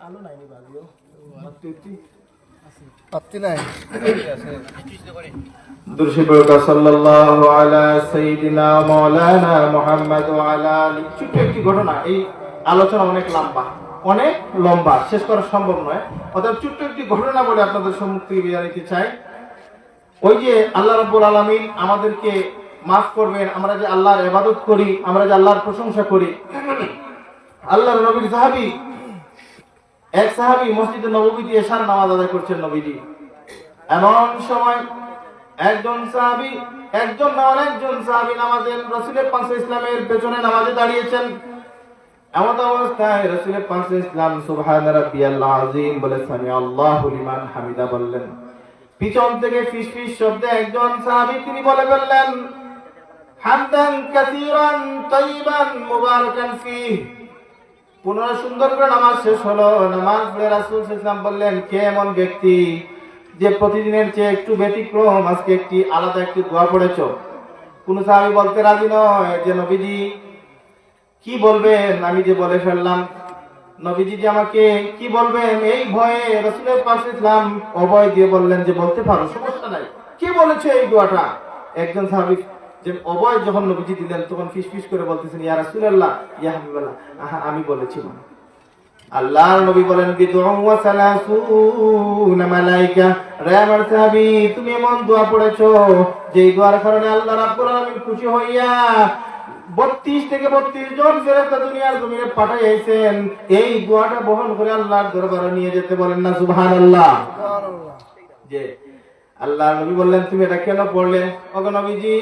আলো নাইনি বাজিও পাত্তি নাই সাল্লাল্লাহু আলা সাইয়্যিদিনা মাওলানা মুহাম্মদ ওয়া আলা আলিহি। ছোট্ট একটি ঘটনা, এই আলোচনা অনেক লম্বা, শেষ করা সম্ভব নয়। অতএব ছোট্ট একটি ঘটনা বলে আপনাদের সম্মুখে জানাতে চাই। ওই যে আল্লাহ রাব্বুল আলামিন আমাদেরকে মাফ করবেন, আমরা যে আল্লাহর ইবাদত করি, আমরা যে আল্লাহর প্রশংসা করি। আল্লাহর নবীর এক সাহাবী মসজিদে নববীতে এশার নামাজ আদায় করছেন নবীজি। এমন সময় একজন সাহাবী নামাজের রাসূলের পাশে ইসলামের পেছনে নামাজে দাঁড়িয়েছেন। এমন অবস্থায় রাসূলের পাশে ইসলাম সুবহান রাব্বিয়াল আযীম বলে সামি আল্লাহু লিমান হামিদা বললেন। পিছন থেকে ফিসফিস শব্দে একজন সাহাবী তিনি বলে বললেন হামদান কাসীরান তাইয়িবান মুবারাকান ফীহ। পুনরায় সুন্দর করে নামাজ শেষ হলো। নামাজ পড়ে রাসূল সাল্লাল্লাহু আলাইহি ওয়াসাল্লাম বললেন, কে এমন ব্যক্তি যে প্রতিদিনের চেয়ে একটু ব্যতিক্রম আজকে একটি আলাদা একটি দোয়া পড়েছো? কোন সাহাবী বলতে রাজি নয় যে নবীজি কি বলবেন, আমি যে বলে ফেললাম, নবীজি যে আমাকে কি বলবেন, এই ভয়ে রাসূলের পাশে ইসলাম অভয় দিয়ে বললেন যে বলতে পারো, সমস্যা নাই। কে বলেছে এই দোয়াটা? একজন সাহাবী যে অভয় যখন নবীজি দিলেন তখন ফিসফিস করে বলতেছেন, ইয়া রাসূলুল্লাহ, ইয়া হাবিবাল্লাহ, আমি বলেছিলাম। আল্লাহর নবী বলেন বিদউ ওয়া সালাসুনা মালাইকা, রে আমার সাহাবী তুমি এমন দোয়া পড়েছো যে দোয়ার কারণে আল্লাহ রাব্বুল আলামিন খুশি হইয়া 32 থেকে 32 জন ফেরেশতা দুনিয়ার জমিনে পাঠাইছেন এই দোয়াটা বহন করে আল্লাহর দরবারে নিয়ে যেতে। বলেন না সুবহানাল্লাহ। সুবহানাল্লাহ। যে আল্লাহর নবী বললেন তুমি এটা কেন পড়লে? ওগো নবীজি,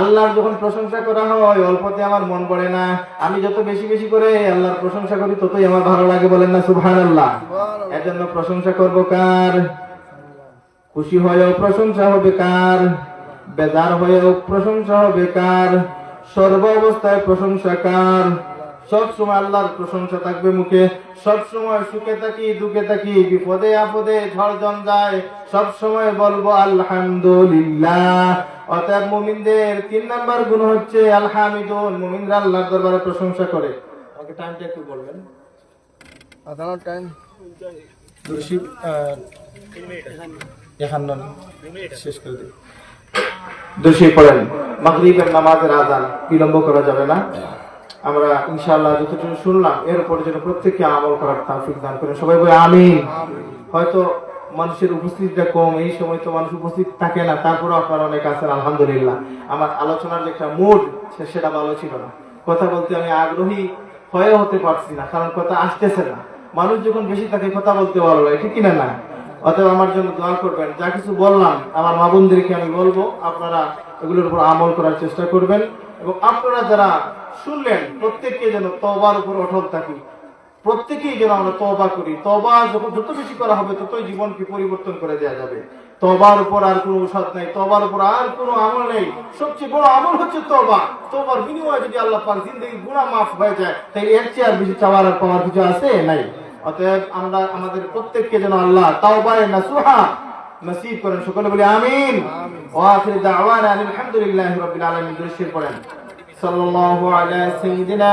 আল্লাহর যখন প্রশংসা করা হয় অল্পতে আমার মন পড়ে না, আমি যত বেশি বেশি করে আল্লাহর প্রশংসা করি ততই আমার ভালো লাগে। বলেন না সুবহানাল্লাহ। এজন্য প্রশংসা করব কার? খুশি হয়েও প্রশংসা হবে কার? বেজার হয়েও প্রশংসা হবে কার? সর্ব অবস্থায় প্রশংসা কার? সব সময় আল্লাহর প্রশংসা থাকবে মুখে, সব সময় সুখে থাকি দুঃখে থাকি বিপদে আপদে ঝড় জঞ্জায় সব সময় বলবো আলহামদুলিল্লাহ। অতএব মুমিনদের 3 নাম্বার গুণ হচ্ছে আল হামিদুন, মুমিনরা আল্লাহর দরবারে প্রশংসা করে। ওকে টাইমটা একটু বলবেন। আদান টাইম দুশি শেষ করে দিই। দুশি পড়েন। মাগরিবের নামাজের আযান বিলম্ব করা যাবে না। আমরা ইনশাআল্লাহ যতটুকু শুনলাম এর উপর যেন প্রত্যেককে আমল করার তৌফিক দান করেন। সবাই বলে আমিন। হয়তো মানুষের উপস্থিতিটা কম, এই সময় তো মানুষ উপস্থিত থাকে না, তারপরেও আপনারা অনেক আছেন আলহামদুলিল্লাহ। আমার আলোচনার যে একটা মুড সেটা ভালো ছিল না, কথা বলতে আমি আগ্রহী হয়ে হতে পারছি না, কারণ কথা আসতেছে না। মানুষ যখন বেশি থাকে কথা বলতে ভালো লাগে, ঠিক কিনা না? অতএব আমার জন্য দোয়া করবেন। যা কিছু বললাম আমার মা বোনদেরকে আমি বলবো আপনারা এগুলোর উপর আমল করার চেষ্টা করবেন, এবং আপনারা যারা শুনলেন প্রত্যেককে যেন তওবার উপর অটল থাকি, প্রত্যেকেই যেন আমরা তওবা করি। তওবা যত বেশি করা হবে ততই জীবনকে পরিবর্তন করে দেওয়া যাবে। তওবার উপর আর কোনো ঔষধ নাই, তওবার উপর আর কোনো আমল নেই। সবচেয়ে বড় আমল হচ্ছে তওবা। তওবার বিনিময়ে যদি আল্লাহ পাক জিন্দেগির গুনাহ মাফ হয়ে যায়, তাই এর চেয়ে আর বেশি চাওয়ার আর পাওয়ার কিছু আছে নাই। অতএব আমরা আমাদের প্রত্যেককে যেন আল্লাহ তাওবায়ে নাসুহা নসিব করেন। সকলে বলি আমিন। ওয়া আখিরু দাওয়ানা আলহামদুলিল্লাহি রাব্বিল আলামিন। দরুদ পড়েন। সাল্লাল্লাহু আলা সাইয়্যিদিনা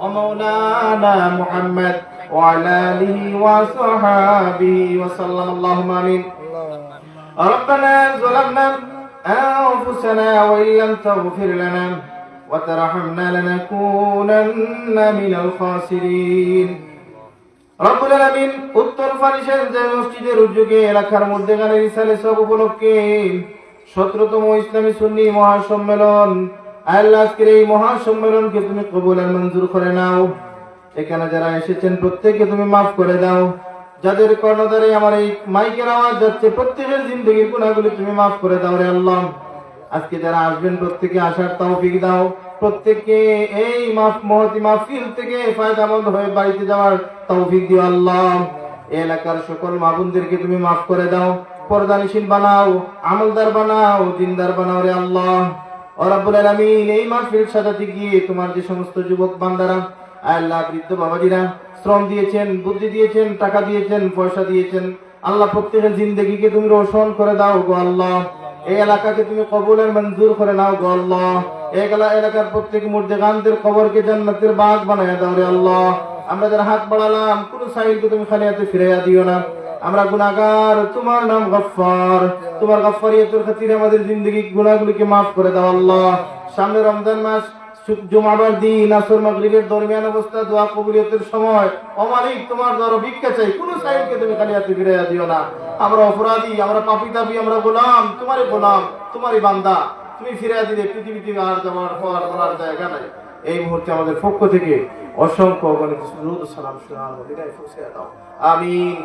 ওয়া মাওলানা মুহাম্মদ ওয়া আলা আলিহি ওয়া সাহবিহি ওয়া সাল্লাম। আল্লাহুম্মা আমিন। রব্বানা যালামনা আনফুসানা ওয়া ইল্লাম তাগফির লানা ওয়া তারহামনা লানাকুনান্না মিনাল খাসিরিন। রব্বুল আলামিন উত্তর ফারিসের যে মসজিদের উদ্যোগে এলাকার মধ্যে গানের ইসালে সব উপলক্ষে 17তম ইসলামী সুন্নি মহাসম্মেলন। আল্লাহ আজকের এই মহাসম্মেলনকে তুমি কবুল আর মঞ্জুর করে নাও। এখানে যারা এসেছেন প্রত্যেককে তুমি মাফ করে দাও। যাদের কর্ণধারে আমার এই মাইকের আওয়াজ যাচ্ছে প্রত্যেকের জিন্দগির গুনাহগুলি তুমি মাফ করে দাও রে আল্লাহ। আজকে যারা আসবেন প্রত্যেকে আসার তৌফিক দাও। প্রত্যেককে এই মহতি মাহফিল থেকে ফায়দামন্দ হয়ে বাড়িতে যাওয়ার তৌফিক দিও আল্লাহ। এলাকার সকল মা বোনদেরকে তুমি মাফ করে দাও, পর্দানিশীল বানাও, আমলদার বানাও, দিনদার বানাও রে আল্লাহ। ও রাব্বুল আলামিন, এই মাহফিল সাজাতে গিয়ে তোমার যে সমস্ত যুবক বান্দারা, আল্লাহ বৃদ্ধ বাবাজিরা শ্রম দিয়েছেন, বুদ্ধি দিয়েছেন, টাকা দিয়েছেন, পয়সা দিয়েছেন, আল্লাহ প্রত্যেকের জিন্দেগিকে তুমি রোশন করে দাও গো আল্লাহ। এই এলাকাকে তুমি কবুলের মঞ্জুর করে নাও গো আল্লাহ। এই এলাকার প্রত্যেক মুর্দেগানদের কবরকে জান্নাতের বাগ বানায়া দাও রে আল্লাহ। আমরা যারা হাত বাড়ালাম কোন সাইলকে তুমি খালি হাতে ফিরাইয়া দিও না। আমরা গুনাহগার, তোমার নাম গফফার, তোমার গফফারিয়তের খাতিরে আমাদের জিন্দেগি গুনাহগুলিকে মাফ করে দাও আল্লাহ। সামনে রমজান মাস, জুমাবার দিন আসর মাগরিবের দরমিয়ান অবস্থা, দোয়া কবুলিয়তের সময় ও মালিক তোমার দ্বারা ভিক্ষা চাই, কোন সাইলকে তুমি খালি হাতে ফিরাইয়া দিও না। আমরা অপরাধী, আমরা পাপী দাবি, আমরা গোলাম, তোমারই বান্দা। তুমি ফিরাইয়া দিলে পৃথিবীতে আর যাওয়ার পর বলার জায়গা নাই। এই মুহূর্তে আমাদের পক্ষ থেকে অসংখ্য অগণিত দুরূদ ও সালাম শোনার মদিনায় পৌঁছে দাও। আমিন।